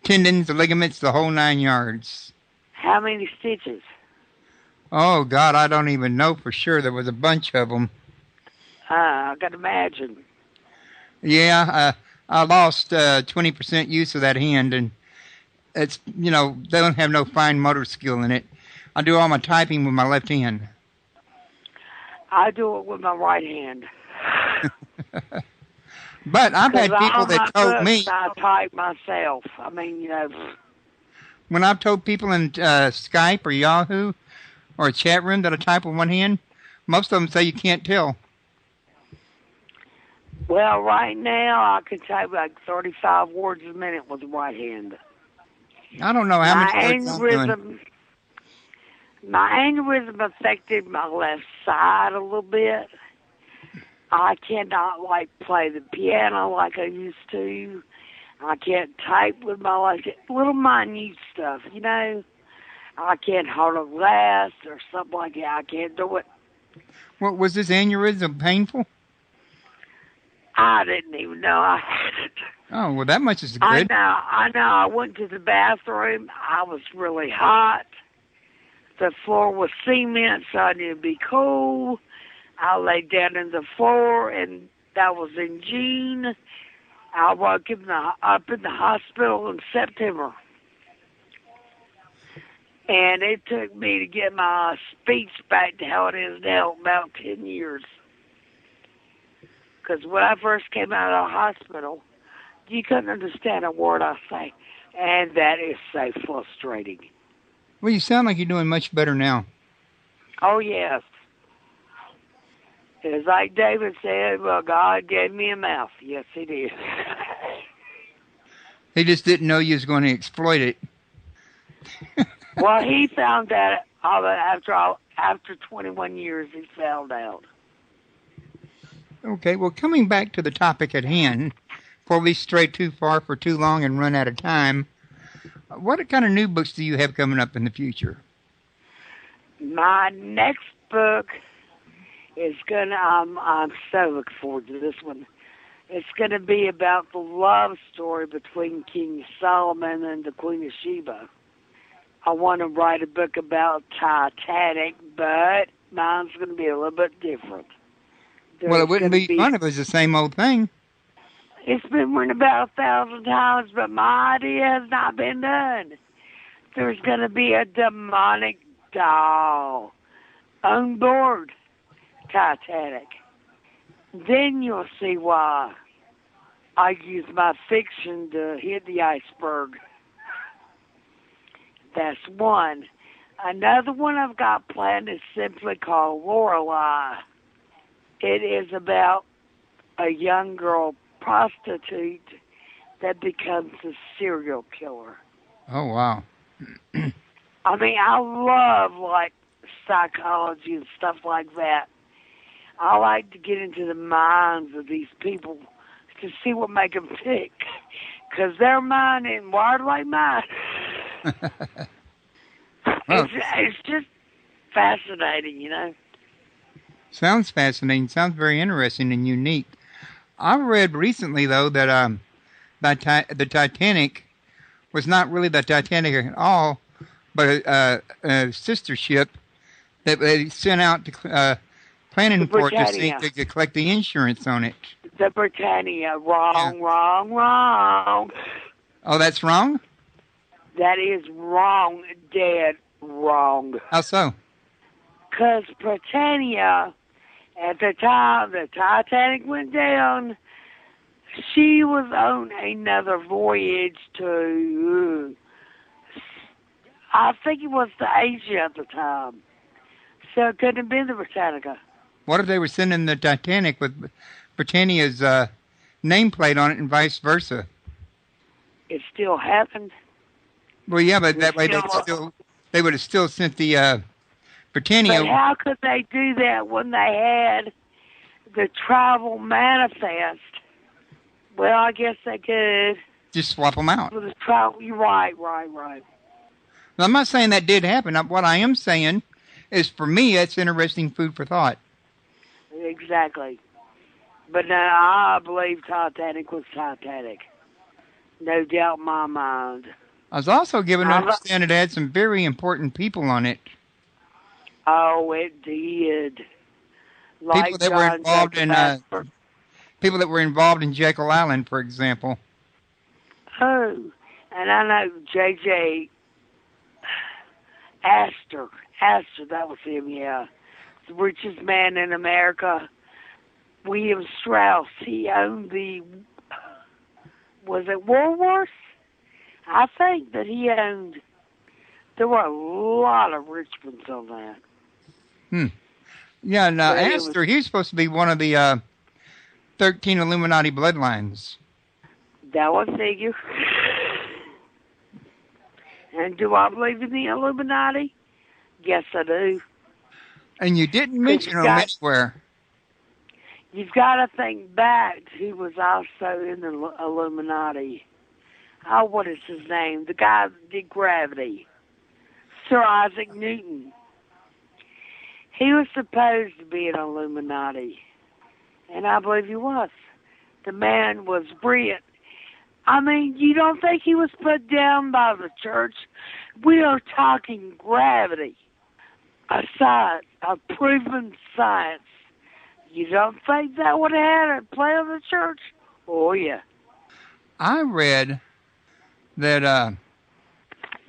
tendons, the ligaments, the whole 9 yards. How many stitches? Oh, God, I don't even know for sure. There was a bunch of them. I can imagine. Yeah, I lost 20% use of that hand, and it's, they don't have no fine motor skill in it. I do all my typing with my left hand. I do it with my right hand. But I've had people that told me... I type myself. When I've told people in Skype or Yahoo or a chat room that I type with one hand, most of them say you can't tell. Well, right now I can type like 35 words a minute with the right hand. I don't know how many words I'm doing. My aneurysm affected my left side a little bit. I cannot, play the piano like I used to. I can't type with my little minute stuff, I can't hold a glass or something like that. I can't do it. What, was this aneurysm painful? I didn't even know I had it. Oh, well, that much is good. I know. I went to the bathroom. I was really hot. The floor was cement, so I needed to be cool. I laid down on the floor, and that was in June. I woke up in the hospital in September. And it took me to get my speech back to how it is now, about 10 years. Because when I first came out of the hospital, you couldn't understand a word I say. And that is so frustrating. Well, you sound like you're doing much better now. Oh, yes. It's like David said, well, God gave me a mouth. Yes, he did. He just didn't know you was going to exploit it. Well, he found that after 21 years, he found out. Okay, well, coming back to the topic at hand, before we stray too far for too long and run out of time, what kind of new books do you have coming up in the future? My next book is I'm so looking forward to this one. It's going to be about the love story between King Solomon and the Queen of Sheba. I want to write a book about Titanic, but mine's going to be a little bit different. Well, it wouldn't be fun if it was the same old thing. It's been written about 1,000 times, but my idea has not been done. There's going to be a demonic doll on board Titanic. Then you'll see why I use my fiction to hit the iceberg. That's one. Another one I've got planned is simply called Lorelei. It is about a young girl prostitute that becomes a serial killer. Oh, wow. I love, psychology and stuff like that. I like to get into the minds of these people to see what makes them tick. Because their mind ain't wired like mine. It's just fascinating, Sounds fascinating. Sounds very interesting and unique. I read recently, though, that the Titanic was not really the Titanic at all, but a sister ship that they sent out to planning for it to collect the insurance on it. The Britannia. Wrong, Yeah. wrong. Oh, that's wrong? That is wrong, dead wrong. How so? Because Britannia, at the time the Titanic went down, she was on another voyage to, I think it was to Asia at the time. So it couldn't have been the Britannica. What if they were sending the Titanic with Britannia's nameplate on it and vice versa? It still happened. Well, yeah, but that way they would have still sent the Britannia. But how could they do that when they had the travel manifest? Well, I guess they could. Just swap them out. With the travel, you're right. Now, I'm not saying that did happen. What I am saying is, for me, it's interesting food for thought. Exactly. But I believe Titanic was Titanic. No doubt in my mind. I was also given to understand it had some very important people on it. Oh, it did. Like People that were involved in people that were involved in Jekyll Island, for example. Oh, and I know J.J. Astor. Astor, that was him, yeah. The richest man in America. William Strauss, he owned was it Woolworths? I think that he owned, there were a lot of rich ones on that. Yeah, and Astor, he's supposed to be one of the 13 Illuminati bloodlines. That would figure. And do I believe in the Illuminati? Yes, I do. And you didn't mention them anywhere. You've got to think back. He was also in the Illuminati. Oh, what is his name? The guy that did Gravity. Sir Isaac Newton. He was supposed to be an Illuminati. And I believe he was. The man was brilliant. I mean, you don't think he was put down by the church? We are talking gravity. A science, a proven science. You don't think that would have had a play on the church? Oh, yeah. I read that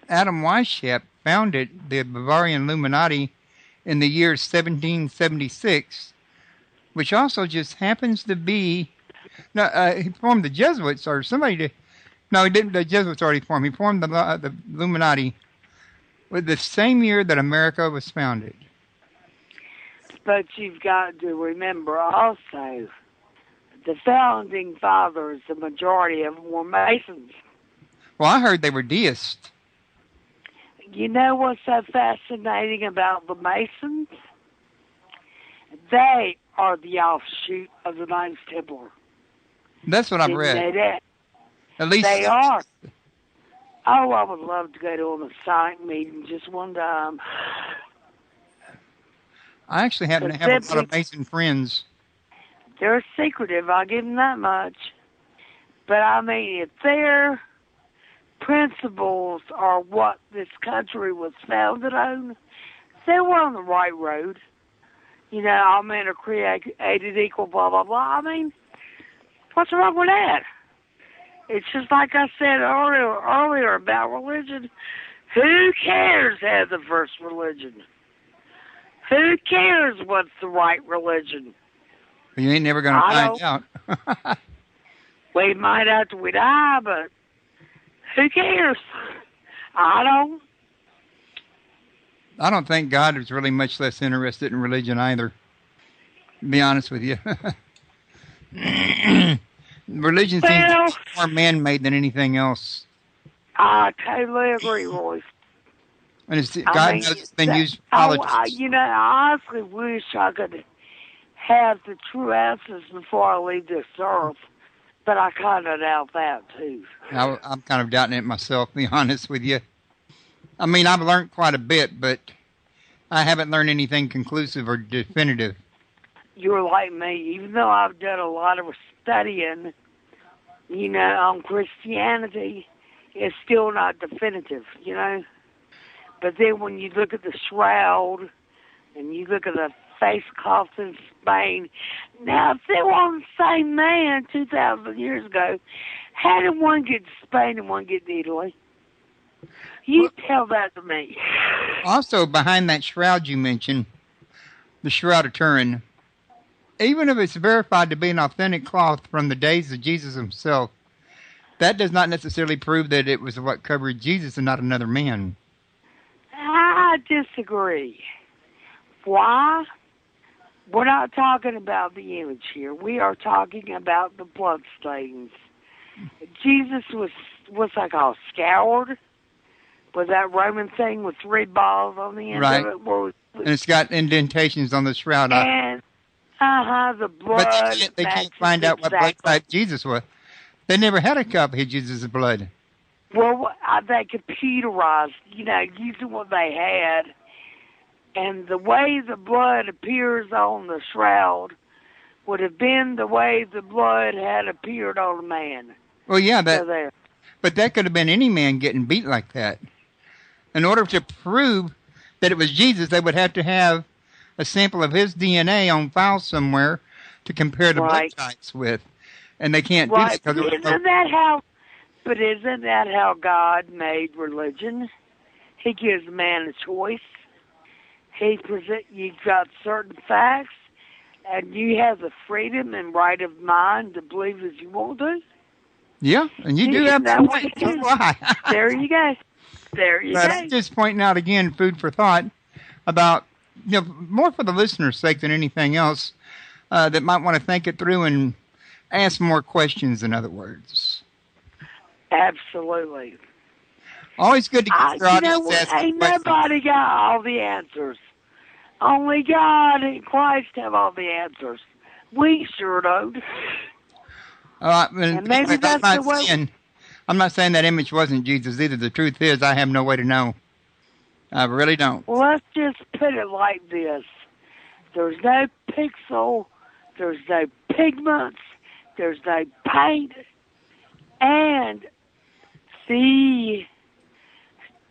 Adam Weishaupt founded the Bavarian Illuminati in the year 1776, which also just happens to be... No, he formed the Jesuits, or somebody did. No, he didn't. The Jesuits already formed. He formed the Illuminati with the same year that America was founded. But you've got to remember also, the founding fathers, the majority of them were Masons. Well, I heard they were deists. You know what's so fascinating about the Masons? They are the offshoot of the Knights Templar. That's what I've read. They know that? At least they are. Oh, I would love to go to a Masonic meeting just one time. I actually happen to have a lot of Mason friends. They're secretive, I'll give them that much. But I mean, if their principles are what this country was founded on, they were on the right road. You know, all men are created equal, blah, blah, blah. I mean, what's wrong with that? It's just like I said earlier about religion. Who cares had the first religion? Who cares what's the right religion? You ain't never going to find out. We might after we die, but who cares? I don't. I don't think God is really much less interested in religion either, to be honest with you. Religion seems more man-made than anything else. I totally agree, Royce. And God knows it's been used for politics. You know, I honestly wish I could have the true answers before I leave this earth, but I kind of doubt that, too. I'm kind of doubting it myself, to be honest with you. I mean, I've learned quite a bit, but I haven't learned anything conclusive or definitive. You're like me. Even though I've done a lot of studying, you know, on Christianity, it's still not definitive, you know. But then when you look at the shroud and you look at the face cloths in Spain. Now, if they were on the same man 2,000 years ago, how did one get to Spain and one get to Italy? You tell that to me. Also, behind that shroud you mentioned, the Shroud of Turin, even if it's verified to be an authentic cloth from the days of Jesus himself, that does not necessarily prove that it was what covered Jesus and not another man. I disagree. Why? We're not talking about the image here. We are talking about the bloodstains. Jesus was, what's that called, scoured? Was that Roman thing with 3 balls on the end of it? And it's got indentations on the shroud. And, the blood. But they can't find out what blood type Jesus was. They never had a copy of Jesus' blood. Well, they computerized, using what they had. And the way the blood appears on the shroud would have been the way the blood had appeared on a man. Well, yeah, So but that could have been any man getting beat like that. In order to prove that it was Jesus, they would have to have a sample of his DNA on file somewhere to compare the blood types with. And they can't do that. But isn't that how God made religion? He gives man a choice. You've got certain facts, and you have the freedom and right of mind to believe as you want to. Yeah, and you do have that right. So do I. There you go. But I'm just pointing out again, food for thought about, more for the listener's sake than anything else, that might want to think it through and ask more questions, in other words. Absolutely. Always good to get your audience asking ain't nobody got all the answers. Only God and Christ have all the answers. We sure don't. And maybe that's the way. I'm not saying that image wasn't Jesus either. The truth is, I have no way to know. I really don't. Well, let's just put it like this. There's no pixel. There's no pigments. There's no paint. And the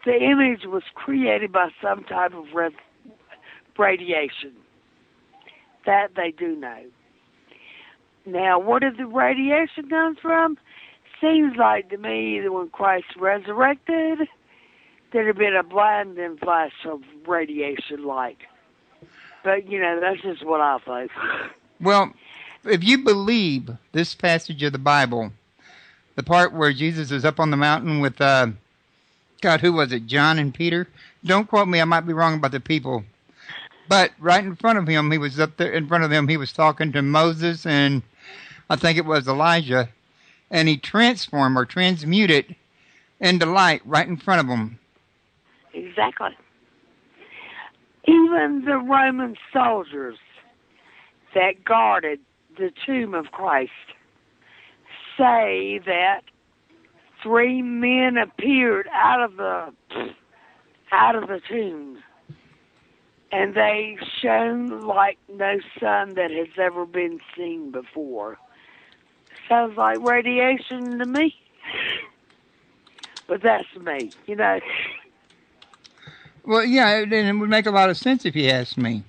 image was created by some type of radiation. That they do know. Now, where did the radiation come from? Seems like to me that when Christ resurrected, there'd have been a blinding flash of radiation light. But, that's just what I think. Well, if you believe this passage of the Bible, the part where Jesus is up on the mountain with, who was it, John and Peter? Don't quote me, I might be wrong about the people. But right in front of him, he was up there in front of them, he was talking to Moses and I think it was Elijah. And he transformed or transmuted into light right in front of them. Exactly. Even the Roman soldiers that guarded the tomb of Christ say that 3 men appeared out of the tomb, and they shone like no sun that has ever been seen before. Sounds like radiation to me. But that's me, Well, yeah, and it would make a lot of sense if you asked me.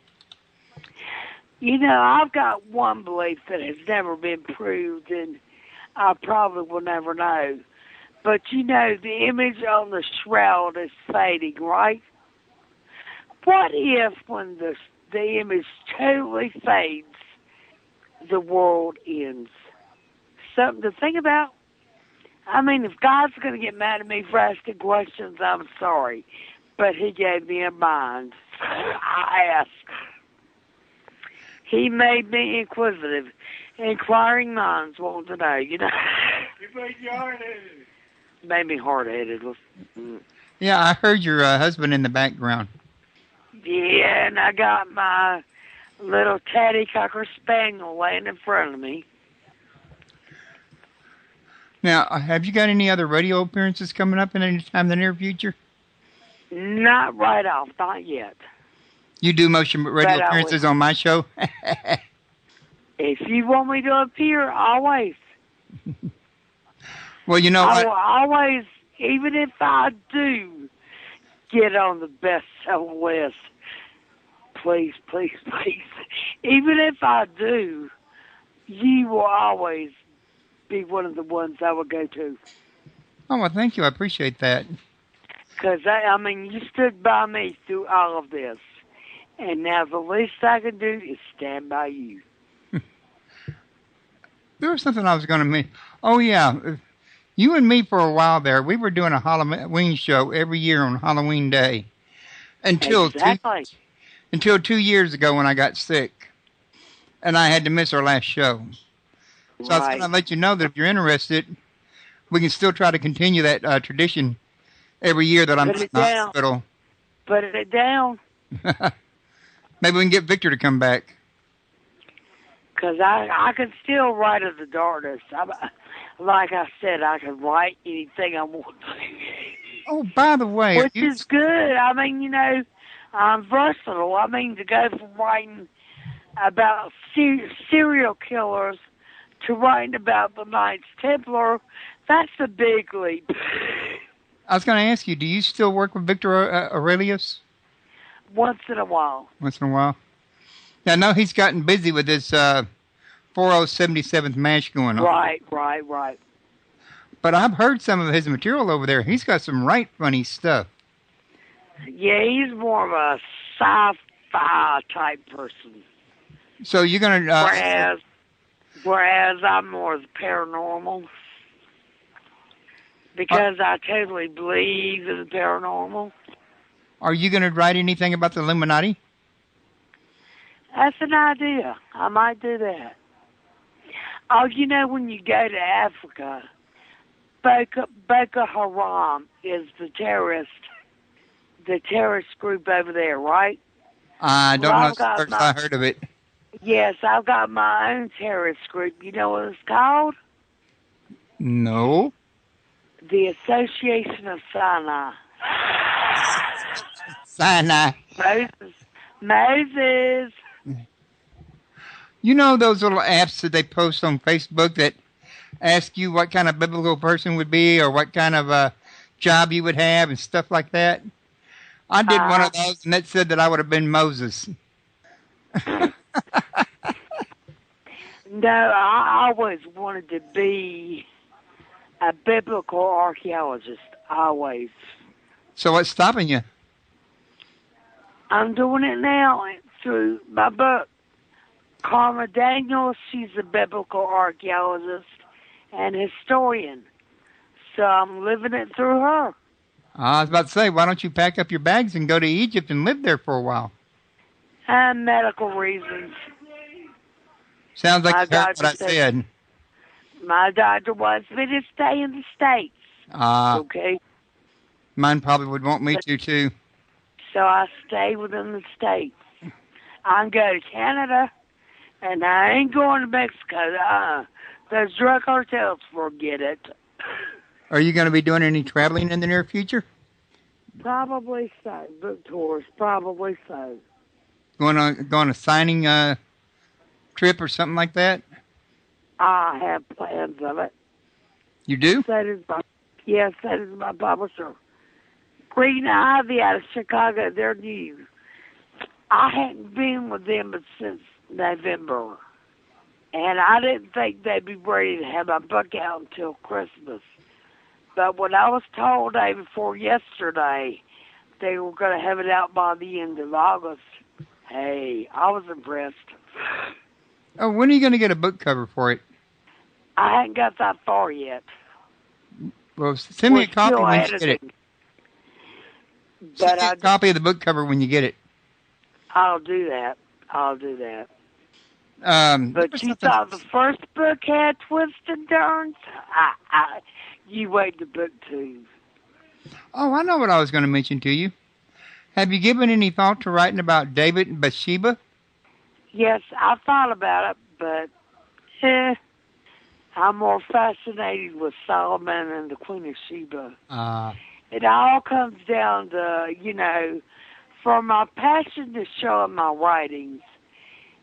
I've got one belief that has never been proved, and I probably will never know. But, the image on the shroud is fading, right? What if when the image totally fades, the world ends? Something to think about. I mean, if God's going to get mad at me for asking questions, I'm sorry. But he gave me a mind. I asked. He made me inquisitive. Inquiring minds want to know, He made you hard-headed. Made me hard-headed. Yeah, I heard your husband in the background. Yeah, and I got my little tatty cocker spaniel laying in front of me. Now, have you got any other radio appearances coming up in any time in the near future? Not right off, not yet. You do most radio appearances on my show? If you want me to appear, always. Well, you know I what? will always, even if I do get on the bestseller list, please, please, please. Even if I do, you will always be one of the ones I would go to. Oh, well, thank you. I appreciate that. Because, I mean, you stood by me through all of this. And now the least I can do is stand by you. There was something I was going to mention. Oh, yeah. You and me for a while there, we were doing a Halloween show every year on Halloween Day. Until Exactly. until 2 years ago when I got sick. And I had to miss our last show. So I was going to let you know that if you're interested, we can still try to continue that tradition every year that I'm in the hospital. Put it down. Maybe we can get Victor to come back. Because I can still write in the darkness. Like I said, I can write anything I want to. Oh, by the way. Which is good. I mean, you know, I'm versatile. I mean, to go from writing about serial killers to writing about the Knights Templar, that's a big leap. I was going to ask you, do you still work with Victor Aurelius? Once in a while. Once in a while? Yeah, I know he's gotten busy with this 4077th MASH going on. Right. But I've heard some of his material over there. He's got some right funny stuff. Yeah, he's more of a sci-fi type person. So you're going to... Whereas I'm more the paranormal. Because I totally believe in the paranormal. Are you going to write anything about the Illuminati? That's an idea. I might do that. Oh, you know, when you go to Africa, Boko Haram is the terrorist group over there, right? I don't know. First I heard of it. Yes, I've got my own terrorist group. You know what it's called? No. The Association of Sinai. Sinai. Moses. You know those little apps that they post on Facebook that ask you what kind of biblical person would be or what kind of job you would have and stuff like that? I did one of those, and that said that I would have been Moses. No, I always wanted to be a biblical archaeologist, always. So what's stopping you? I'm doing it now through my book. Karma Daniels, she's a biblical archaeologist and historian. So I'm living it through her. I was about to say, why don't you pack up your bags and go to Egypt and live there for a while? Medical reasons. Sounds like you heard what I said. My doctor wants me to stay in the States. Okay? Mine probably would want me to, too. So I stay within the States. I can go to Canada, and I ain't going to Mexico. Those drug cartels, forget it. Are you going to be doing any traveling in the near future? Probably so. Book tours, probably so. Going on a signing trip or something like that? I have plans of it. You do? Yes, that is my publisher. Green Ivy out of Chicago, they're new. I hadn't been with them since November. And I didn't think they'd be ready to have my book out until Christmas. But when I was told day before yesterday they were going to have it out by the end of August, hey, I was impressed. Oh, when are you going to get a book cover for it? I hadn't got that far yet. Well, send me a copy when you get it. Send me a copy of the book cover when you get it. I'll do that. But you thought the first book had twists and turns? You wait to book two. Oh, I know what I was going to mention to you. Have you given any thought to writing about David and Bathsheba? Yes, I thought about it, but I'm more fascinated with Solomon and the Queen of Sheba. It all comes down to, for my passion to show in my writings,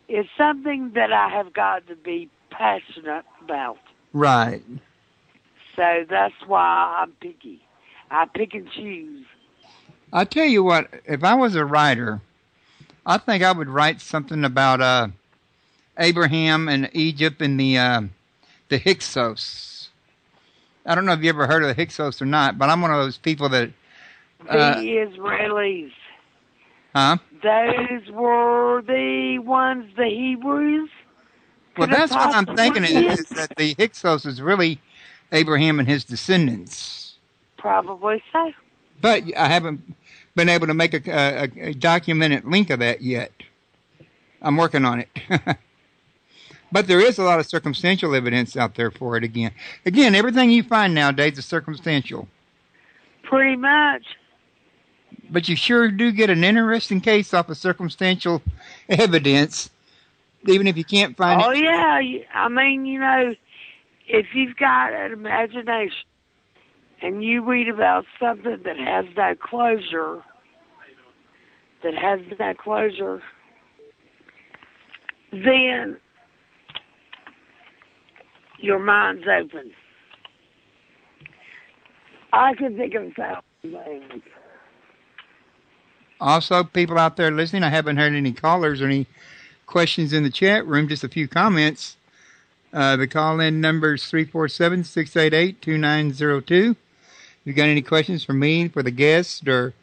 it's something that I have got to be passionate about. Right. So that's why I'm picky. I pick and choose. I tell you what, if I was a writer, I think I would write something about Abraham and Egypt and the Hyksos. I don't know if you ever heard of the Hyksos or not, but I'm one of those people that. The Israelis. Huh? Those were the ones, the Hebrews. Well, that's what I'm thinking is that the Hyksos is really Abraham and his descendants. Probably so. But I haven't been able to make a documented link of that yet. I'm working on it. But there is a lot of circumstantial evidence out there for it again. Again, everything you find nowadays is circumstantial. Pretty much. But you sure do get an interesting case off of circumstantial evidence, even if you can't find it. Oh, yeah. I mean, you know, if you've got an imagination and you read about something that has no closure, then your mind's open. I can think of 1,000 things. Also, people out there listening, I haven't heard any callers or any questions in the chat room, just a few comments. The call-in number is 347-688-2902. If you got any questions for me, for the guest, or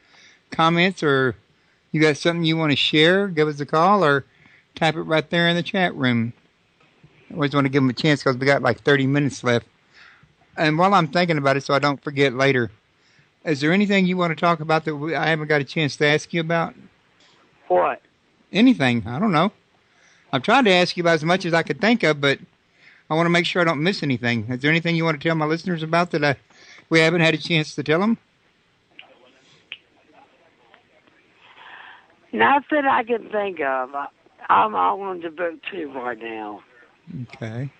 comments, or you got something you want to share, give us a call or type it right there in the chat room. I always want to give them a chance because we got like 30 minutes left. And while I'm thinking about it so I don't forget later, is there anything you want to talk about that I haven't got a chance to ask you about? What? Anything. I don't know. I've tried to ask you about as much as I could think of, but I want to make sure I don't miss anything. Is there anything you want to tell my listeners about that we haven't had a chance to tell them? Not that I can think of. I'm on the book 2 right now. Okay.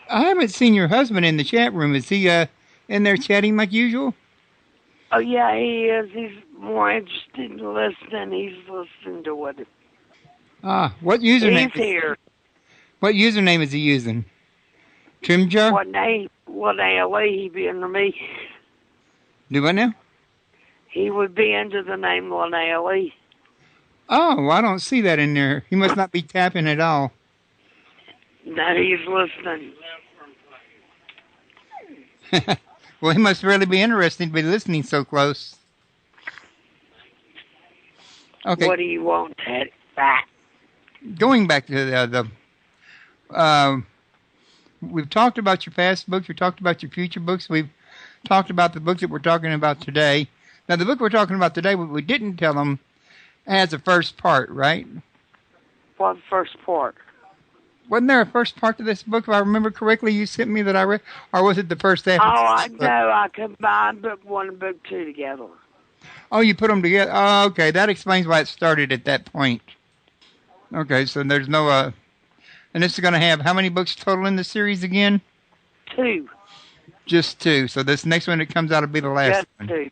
I haven't seen your husband in the chat room. Is he in there chatting like usual? Oh, yeah, he is. He's more interested in listening. He's listening to what... What username? He's here. What username is he using? Trimjar? What ALE he be under me? Do what now? He would be under the name Lanale. Oh, well, I don't see that in there. He must not be tapping at all. No, he's listening. Well, he must really be interested to be listening so close. Okay. What do you want, Teddy? Going back to we've talked about your past books. We've talked about your future books. We've talked about the books that we're talking about today. Now, the book we're talking about today, we didn't tell them, has a first part, right? What first part? Wasn't there a first part to this book, if I remember correctly, you sent me that I read? Or was it the first half? Oh, I know. I combined book 1 and book 2 together. Oh, you put them together. Oh, okay. That explains why it started at that point. Okay, so there's no... and this is going to have how many books total in the series again? 2. Just 2. So this next one that comes out will be the last one. Just 2.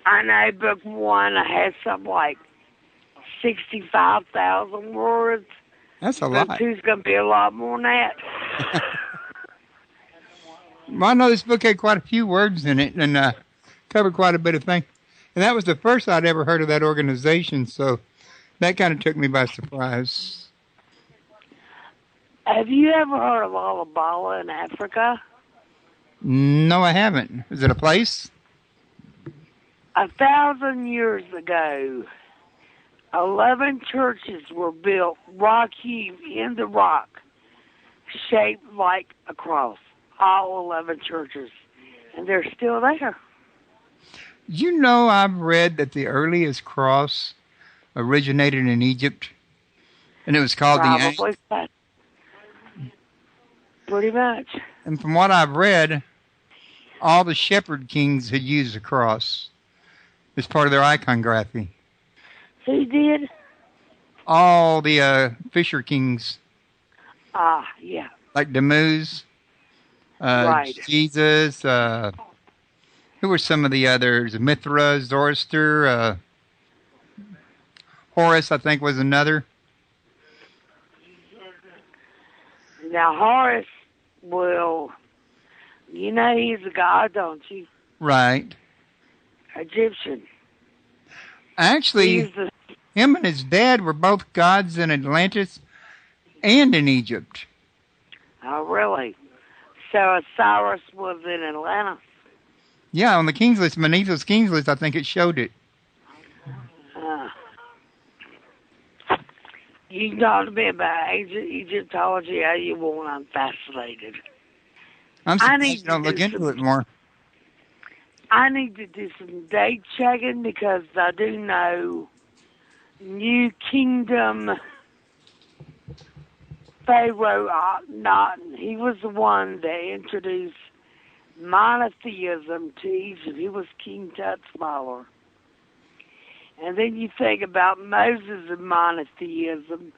I know book 1 I had something like 65,000 words. That's a lot. Book 2's going to be a lot more than that. Well, I know this book had quite a few words in it and covered quite a bit of things. And that was the first I'd ever heard of that organization, so that kind of took me by surprise. Have you ever heard of Alabala in Africa? No, I haven't. Is it a place? 1,000 years ago, 11 churches were built rock-hewn in the rock, shaped like a cross. All 11 churches. And they're still there. You know, I've read that the earliest cross originated in Egypt, and it was called Probably so. Pretty much. And from what I've read, all the shepherd kings had used a cross as part of their iconography. Who did? All the fisher kings. Yeah. Like Tammuz, right. Jesus, who were some of the others? Mithra, Zoroaster, Horus, I think, was another. Now, Horus, well, you know he's a god, don't you? Right. Egyptian. Actually, him and his dad were both gods in Atlantis and in Egypt. Oh, really? So Osiris was in Atlantis? Yeah, on the King's List, Manetho's King's List, I think it showed it. You can talk to me about Egyptology all you want. I'm fascinated. I'm surprised you don't look into it more. I need to do some date checking because I do know New Kingdom Pharaoh Akhenaten. He was the one that introduced monotheism to Egypt. He was King Tut's follower. And then you think about Moses and monotheism,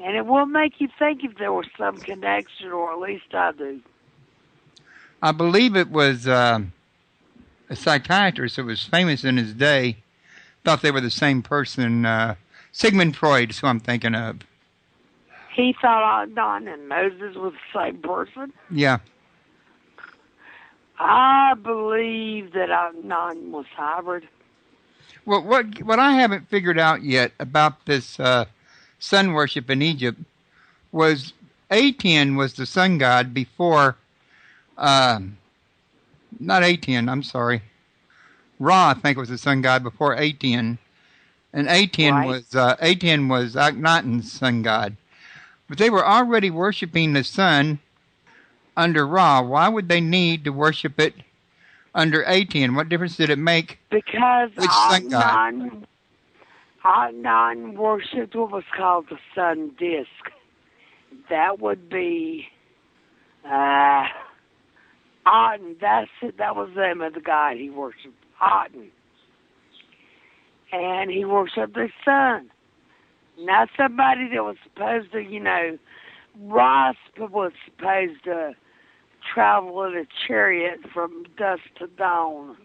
and it will make you think if there was some connection, or at least I do. I believe it was a psychiatrist that was famous in his day. Thought they were the same person. Sigmund Freud is who I'm thinking of. He thought Akhenaten and Moses was the same person? Yeah. I believe that Akhenaten was hybrid. Well, what I haven't figured out yet about this sun worship in Egypt was Aten was the sun god before, not Aten, I'm sorry. Ra, I think, was the sun god before Aten. And Aten was Akhenaten's sun god. But they were already worshiping the sun under Ra. Why would they need to worship it under Aten? What difference did it make? Because which sun god? Akhenaten worshipped what was called the sun disk. That would be Aten. That's it. That was the name of the god he worshipped, Aten. And he worshipped the sun. Not somebody that was supposed to, Ross was supposed to travel in a chariot from dusk to dawn.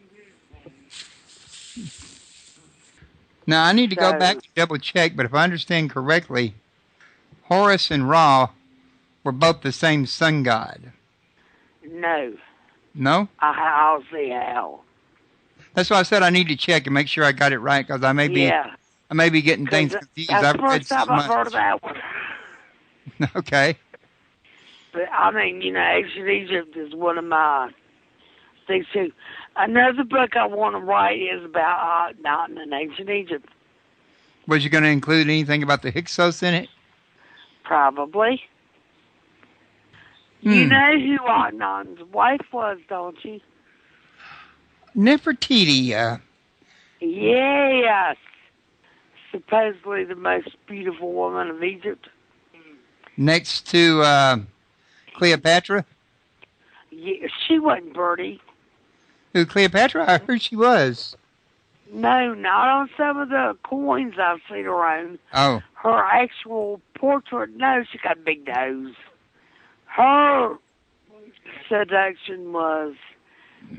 Now, I need to go back and double check, but if I understand correctly, Horus and Ra were both the same sun god. No. No? I'll see how. That's why I said I need to check and make sure I got it right, because I may be getting things confused. That's the first time I've heard of that one. Okay. But, Ancient Egypt is one of my things, too. Another book I want to write is about Akhenaten in Ancient Egypt. Was you going to include anything about the Hyksos in it? Probably. You know who Akhenaten's wife was, don't you? Nefertiti. Yes. Supposedly the most beautiful woman of Egypt. Next to Cleopatra? Yeah, she wasn't Bertie. Who, Cleopatra? I heard she was. No, not on some of the coins I've seen around. Oh. Her actual portrait, no, she got a big nose. Her seduction was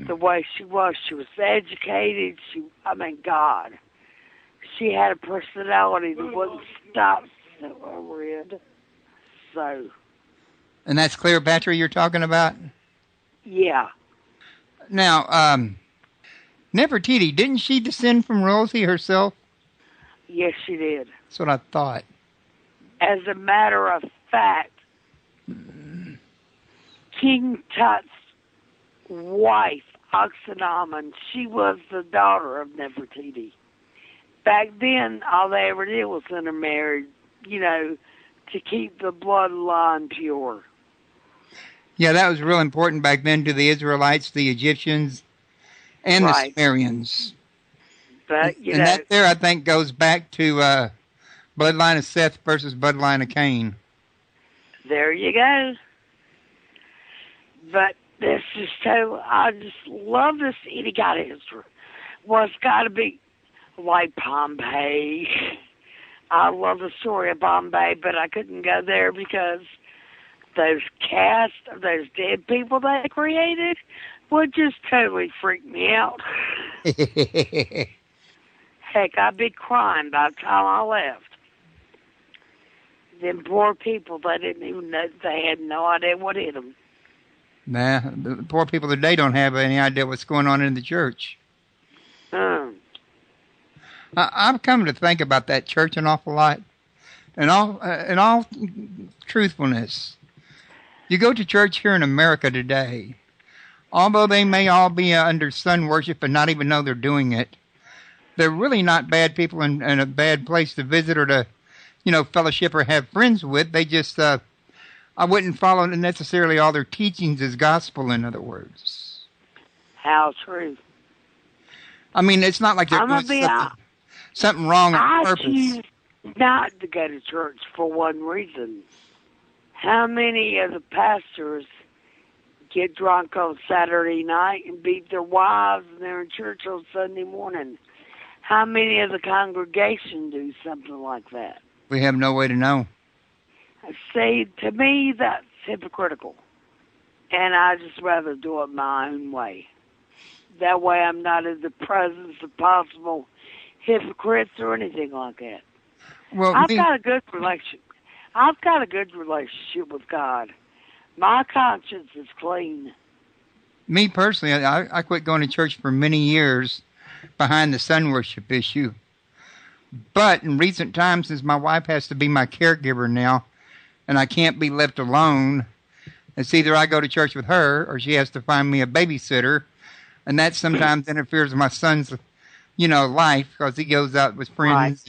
the way she was. She was educated. God. She had a personality that wouldn't stop, so I read. So. And that's Cleopatra you're talking about? Yeah. Now, Nefertiti, didn't she descend from royalty herself? Yes, she did. That's what I thought. As a matter of fact, King Tut's wife, Akhenaten, she was the daughter of Nefertiti. Back then, all they ever did was intermarry, to keep the bloodline pure. Yeah, that was real important back then to the Israelites, the Egyptians, and the Sumerians. But, and that there, I think, goes back to bloodline of Seth versus bloodline of Cain. There you go. But this is I just love this God history. Well, it's got to be like Pompeii. I love the story of Bombay, but I couldn't go there because those casts of those dead people they created would just totally freak me out. Heck, I'd be crying by the time I left. Them poor people, they didn't even know, they had no idea what hit them. Nah, the poor people today don't have any idea what's going on in the church. I've come to think about that church an awful lot. In all truthfulness, you go to church here in America today, although they may all be under sun worship and not even know they're doing it, they're really not bad people and a bad place to visit or to, fellowship or have friends with. They just, I wouldn't follow necessarily all their teachings as gospel, in other words. How true. I mean, it's not like they're doing something wrong on purpose. I choose not to go to church for one reason. How many of the pastors get drunk on Saturday night and beat their wives and they're in church on Sunday morning? How many of the congregation do something like that? We have no way to know. See, to me, that's hypocritical. And I just rather do it my own way. That way I'm not in the presence of possible hypocrites or anything like that. Well, I've got a good relationship with God. My conscience is clean. Me personally, I quit going to church for many years behind the sun worship issue. But in recent times, since my wife has to be my caregiver now, and I can't be left alone, it's either I go to church with her or she has to find me a babysitter, and that sometimes interferes with my son's, life because he goes out with friends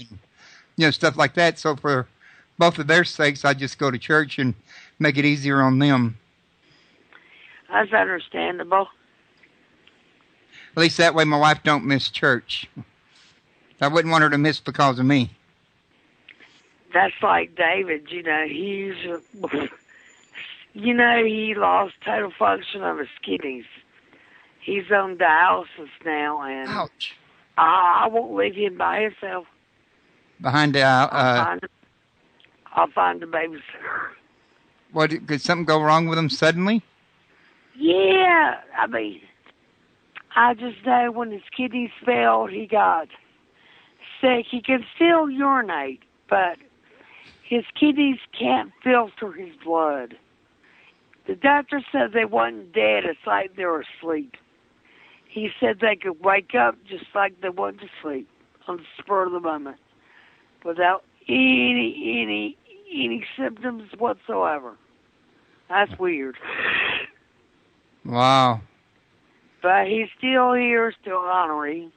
and, stuff like that. So for both of their sakes, I just go to church and make it easier on them. That's understandable. At least that way my wife don't miss church. I wouldn't want her to miss because of me. That's like David, he lost total function of his kidneys. He's on dialysis now, and ouch. I won't leave him by himself. Behind the, I'll find a babysitter. What, did something go wrong with him suddenly? Yeah, I just know when his kidneys failed, he got sick. He can still urinate, but his kidneys can't filter his blood. The doctor said they wasn't dead, it's like they were asleep. He said they could wake up just like they went to sleep on the spur of the moment without any symptoms whatsoever. That's weird. Wow. But he's still here, still honoring.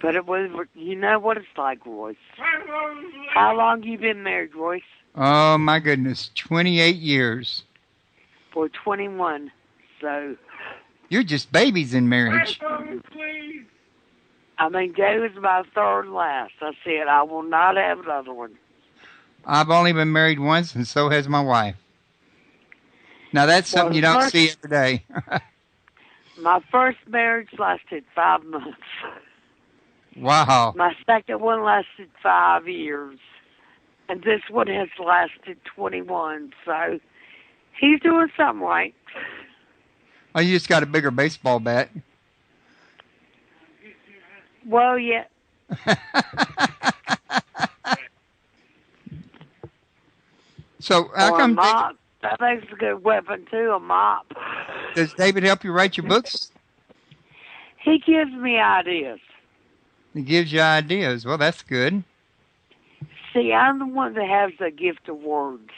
But it was, you know what it's like, Royce. How long you been married, Royce? Oh, my goodness. 28 years. For 21. So. You're just babies in marriage. David's my third and last. I said, I will not have another one. I've only been married once, and so has my wife. Now, that's something you don't see every day. My first marriage lasted 5 months. Wow. My second one lasted 5 years. And this one has lasted 21. So he's doing something right. Oh, you just got a bigger baseball bat. Well, yeah. So how come mop. That makes a good weapon, too, a mop. Does David help you write your books? He gives me ideas. He gives you ideas. Well, that's good. See, I'm the one that has the gift of words.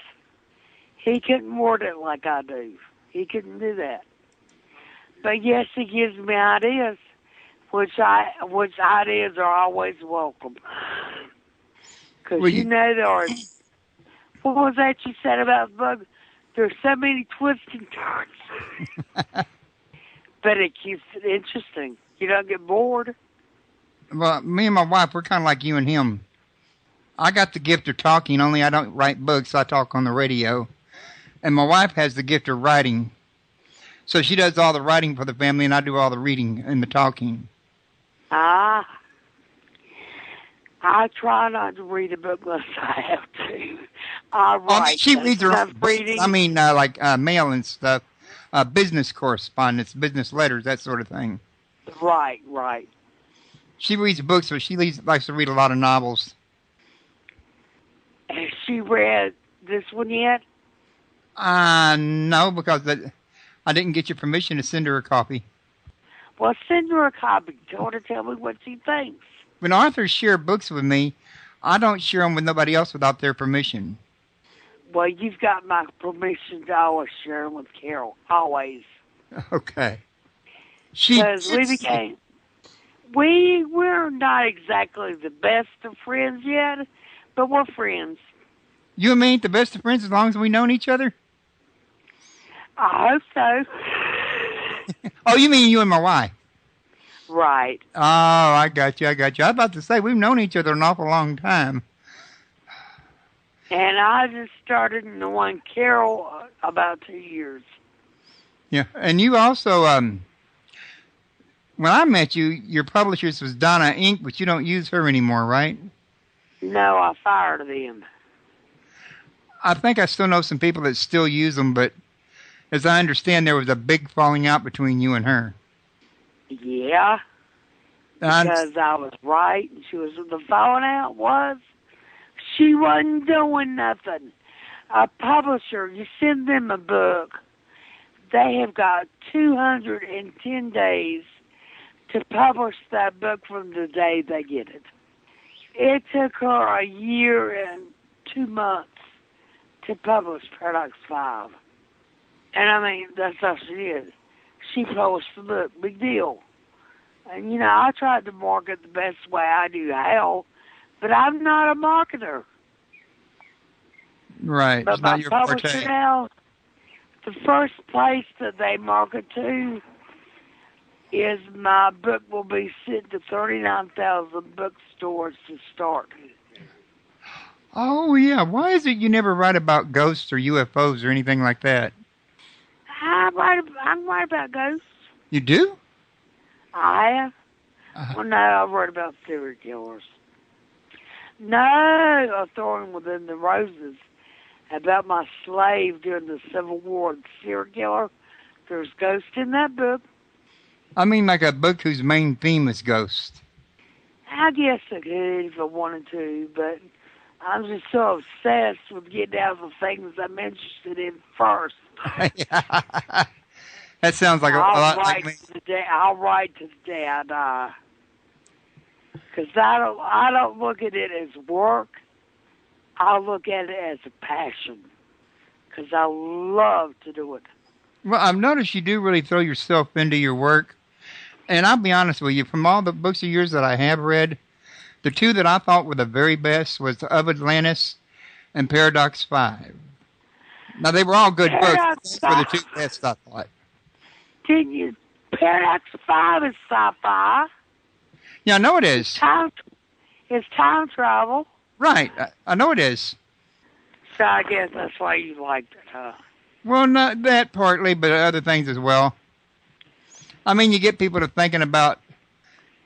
He couldn't word it like I do. He couldn't do that. But yes, he gives me ideas, which ideas are always welcome. Because there are. What was that you said about the book? There's so many twists and turns. But it keeps it interesting. You don't get bored. Well, me and my wife, we're kind of like you and him. I got the gift of talking, only I don't write books. I talk on the radio. And my wife has the gift of writing. So she does all the writing for the family, and I do all the reading and the talking. I try not to read a book unless I have to. I write. She reads her own reading. like mail and stuff, business correspondence, business letters, that sort of thing. Right. She reads books, but she likes to read a lot of novels. Has she read this one yet? No, because I didn't get your permission to send her a copy. Well, send her a copy. Tell her to tell me what she thinks. When authors share books with me, I don't share them with nobody else without their permission. Well, you've got my permission to always share them with Carol. Always. Okay. Because we're not exactly the best of friends yet, but we're friends. You and me ain't the best of friends as long as we've known each other? I hope so. Oh, you mean you and my wife? Right. Oh, I got you. I was about to say, we've known each other an awful long time. And I just started knowing Carol about 2 years. Yeah, and you also, when I met you, your publisher was Donna Inc., but you don't use her anymore, right? No, I fired them. I think I still know some people that still use them, but as I understand, there was a big falling out between you and her. Yeah, because I was right, and the falling out was she wasn't doing nothing. A publisher, you send them a book, they have got 210 days to publish that book from the day they get it. It took her a year and 2 months to publish Paradox 5. And I mean, that's how she did. She published the book, big deal. And, you know, I tried to market the best way I knew how, but I'm not a marketer. Right. But it's my not your publisher forte. now, the first place that they market to is my book will be sent to 39,000 bookstores to start. Oh, yeah. Why is it you never write about ghosts or UFOs or anything like that? I'm right about ghosts. You do? I have. Well, no, I wrote about serial killers. No, A Thorn Within the Roses, about my slave during the Civil War, the serial killer. There's ghosts in that book. I mean like a book whose main theme is ghosts. I guess I could if I wanted to, but I'm just so obsessed with getting out the things I'm interested in first. That sounds like a lot like me. I'll write to the day I die. Because I don't look at it as work. I look at it as a passion. Because I love to do it. Well, I've noticed you do really throw yourself into your work. And I'll be honest with you, from all the books of yours that I have read, the two that I thought were the very best was Of Atlantis and Paradox 5. Now, they were all good books. Those were the two best, I thought. Didn't you? Paradox 5 is sci-fi. Yeah, I know it is. It's time travel. Right. I know it is. So I guess that's why you liked it, huh? Well, not that partly, but other things as well. I mean, you get people to thinking about,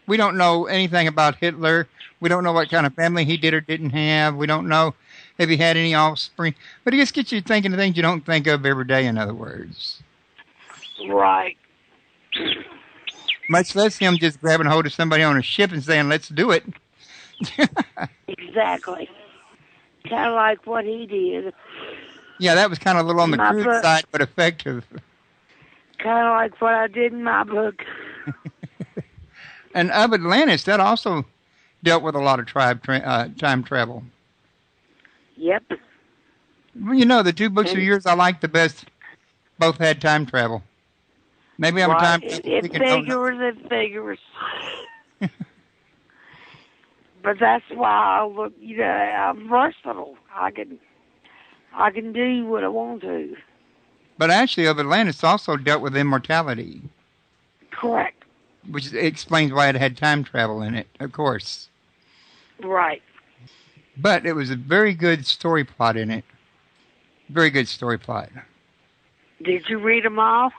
we don't know anything about Hitler. We don't know what kind of family he did or didn't have. We don't know if he had any offspring. But it just gets you thinking of things you don't think of every day, in other words. Right. Much less him just grabbing hold of somebody on a ship and saying, let's do it. Exactly. Kind of like what he did. Yeah, that was kind of a little on the crude side, but effective. Kind of like what I did in my book. And Of Atlantis, that also dealt with a lot of time travel. Yep. Well, you know, the two books of yours I like the best both had time travel. Maybe I'm right. It figures. But that's why I look, you know, I'm versatile. I can do what I want to. But actually, Of Atlantis also dealt with immortality. Correct. Which explains why it had time travel in it, of course. Right. But it was a very good story plot in it. Very good story plot. Did you read them all?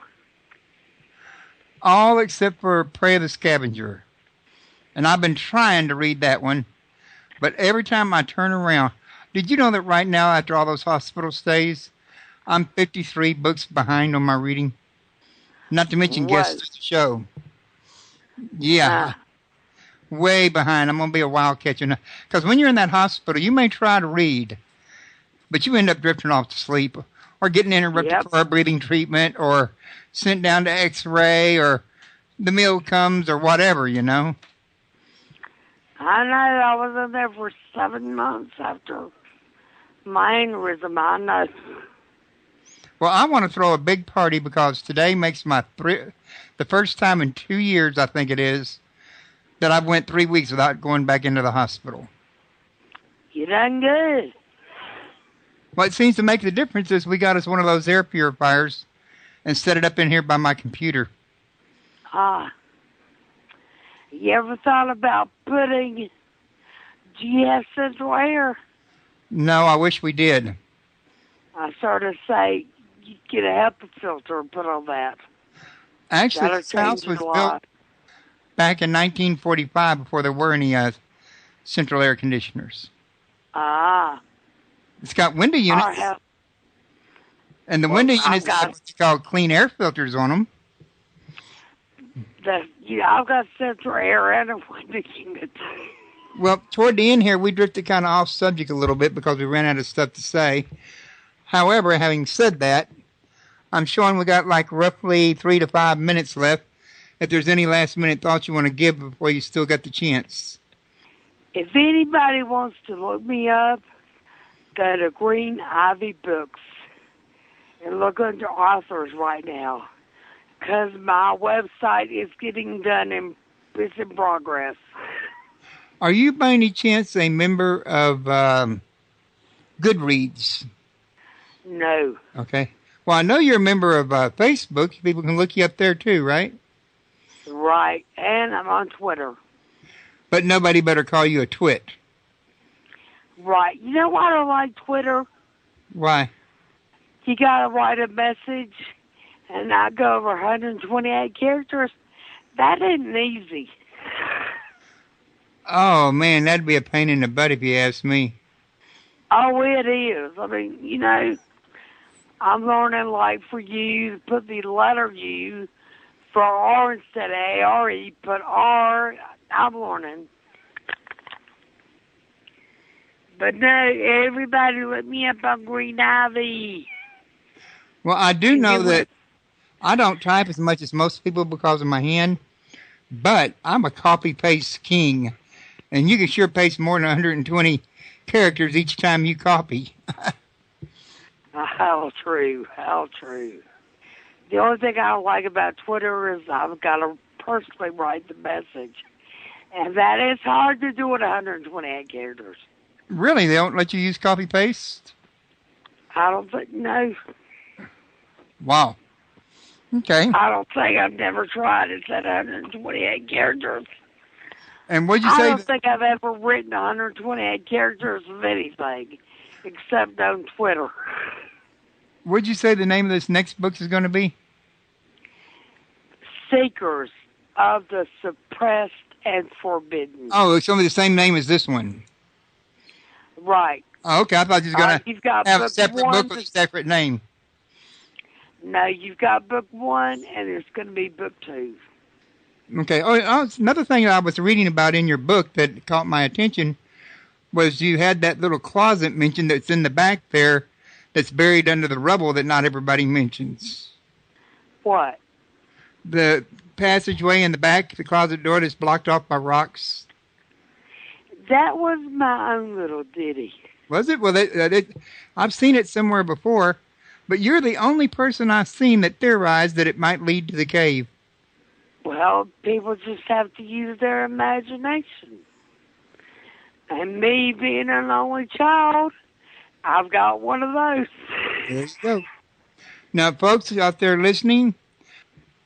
All except for Prey of the Scavenger. And I've been trying to read that one. But every time I turn around... Did you know that right now, after all those hospital stays, I'm 53 books behind on my reading? Not to mention guests to the show. Yeah. Way behind. I'm going to be a while catching up. Because when you're in that hospital, you may try to read, but you end up drifting off to sleep or getting interrupted for a breathing treatment or sent down to X-ray or the meal comes or whatever, you know. I know. I was in there for 7 months after my aneurysm. I know. Well, I want to throw a big party because today makes the first time in 2 years, I think it is, that I've went 3 weeks without going back into the hospital. You done good. What seems to make the difference is we got us one of those air purifiers and set it up in here by my computer. You ever thought about putting GS Central Air? No, I wish we did. I sort of say you get a HEPA filter and put on that. Actually, That'll this house change was a lot. built back in 1945 before there were any central air conditioners. It's got window units. And the window units have what you call clean air filters on them. I've got central air and a window unit. Well, toward the end here, we drifted kind of off subject a little bit because we ran out of stuff to say. However, having said that, I'm showing we got like roughly 3 to 5 minutes left. If there's any last minute thoughts you want to give before you still got the chance. If anybody wants to look me up, go to Green Ivy Books and look under authors right now. Because my website is getting done and it's in progress. Are you by any chance a member of Goodreads? No. Okay. Well, I know you're a member of Facebook. People can look you up there too, right? Right. And I'm on Twitter. But nobody better call you a twit. Right. You know why I don't like Twitter? Why? You got to write a message and not go over 128 characters. That isn't easy. Oh, man, that'd be a pain in the butt if you ask me. Oh, it is. I mean, you know, I'm learning, like, for you, to put the letter U for R instead of A-R-E, put R. I'm learning. But no, everybody look me up on Green Ivy. Well, I do know that I don't type as much as most people because of my hand, but I'm a copy-paste king, and you can sure paste more than 120 characters each time you copy. How true, how true. The only thing I don't like about Twitter is I've got to personally write the message, and that is hard to do with 128 characters. Really? They don't let you use copy-paste? I don't think, no. Wow. Okay. I don't think I've never tried it at 128 characters. And what'd you I say? don't think I've ever written 128 characters of anything except on Twitter. What'd you say the name of this next book is going to be? Seekers of the Suppressed and Forbidden. Oh, it's going to be the same name as this one. Right. Oh, okay. I thought you was going to have a separate book with a separate name. No, you've got book 1, and it's going to be book 2. Okay. Oh, another thing I was reading about in your book that caught my attention was you had that little closet mentioned that's in the back there that's buried under the rubble that not everybody mentions. What? The passageway in the back, the closet door that's blocked off by rocks. That was my own little ditty. Was it? Well, I've seen it somewhere before, but you're the only person I've seen that theorized that it might lead to the cave. Well, people just have to use their imagination. And me being an only child, I've got one of those. There you go. Now, folks out there listening,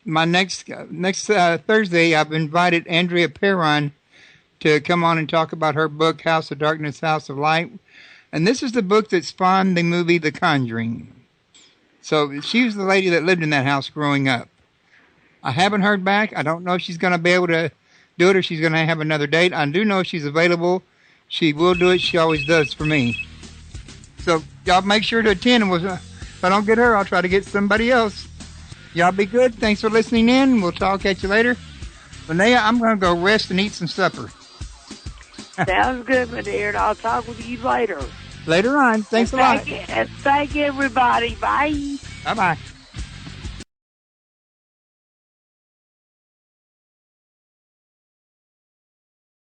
my next Thursday, I've invited Andrea Perron to come on and talk about her book, House of Darkness, House of Light. And this is the book that spawned the movie The Conjuring. So she was the lady that lived in that house growing up. I haven't heard back. I don't know if she's going to be able to do it or she's going to have another date. I do know she's available. She will do it. She always does for me. So y'all make sure to attend. And if I don't get her, I'll try to get somebody else. Y'all be good. Thanks for listening in. We'll talk at you later. Linnea, I'm going to go rest and eat some supper. Sounds good, my dear, and I'll talk with you later. Later on. Thanks a lot. Thank everybody. Bye. Bye-bye.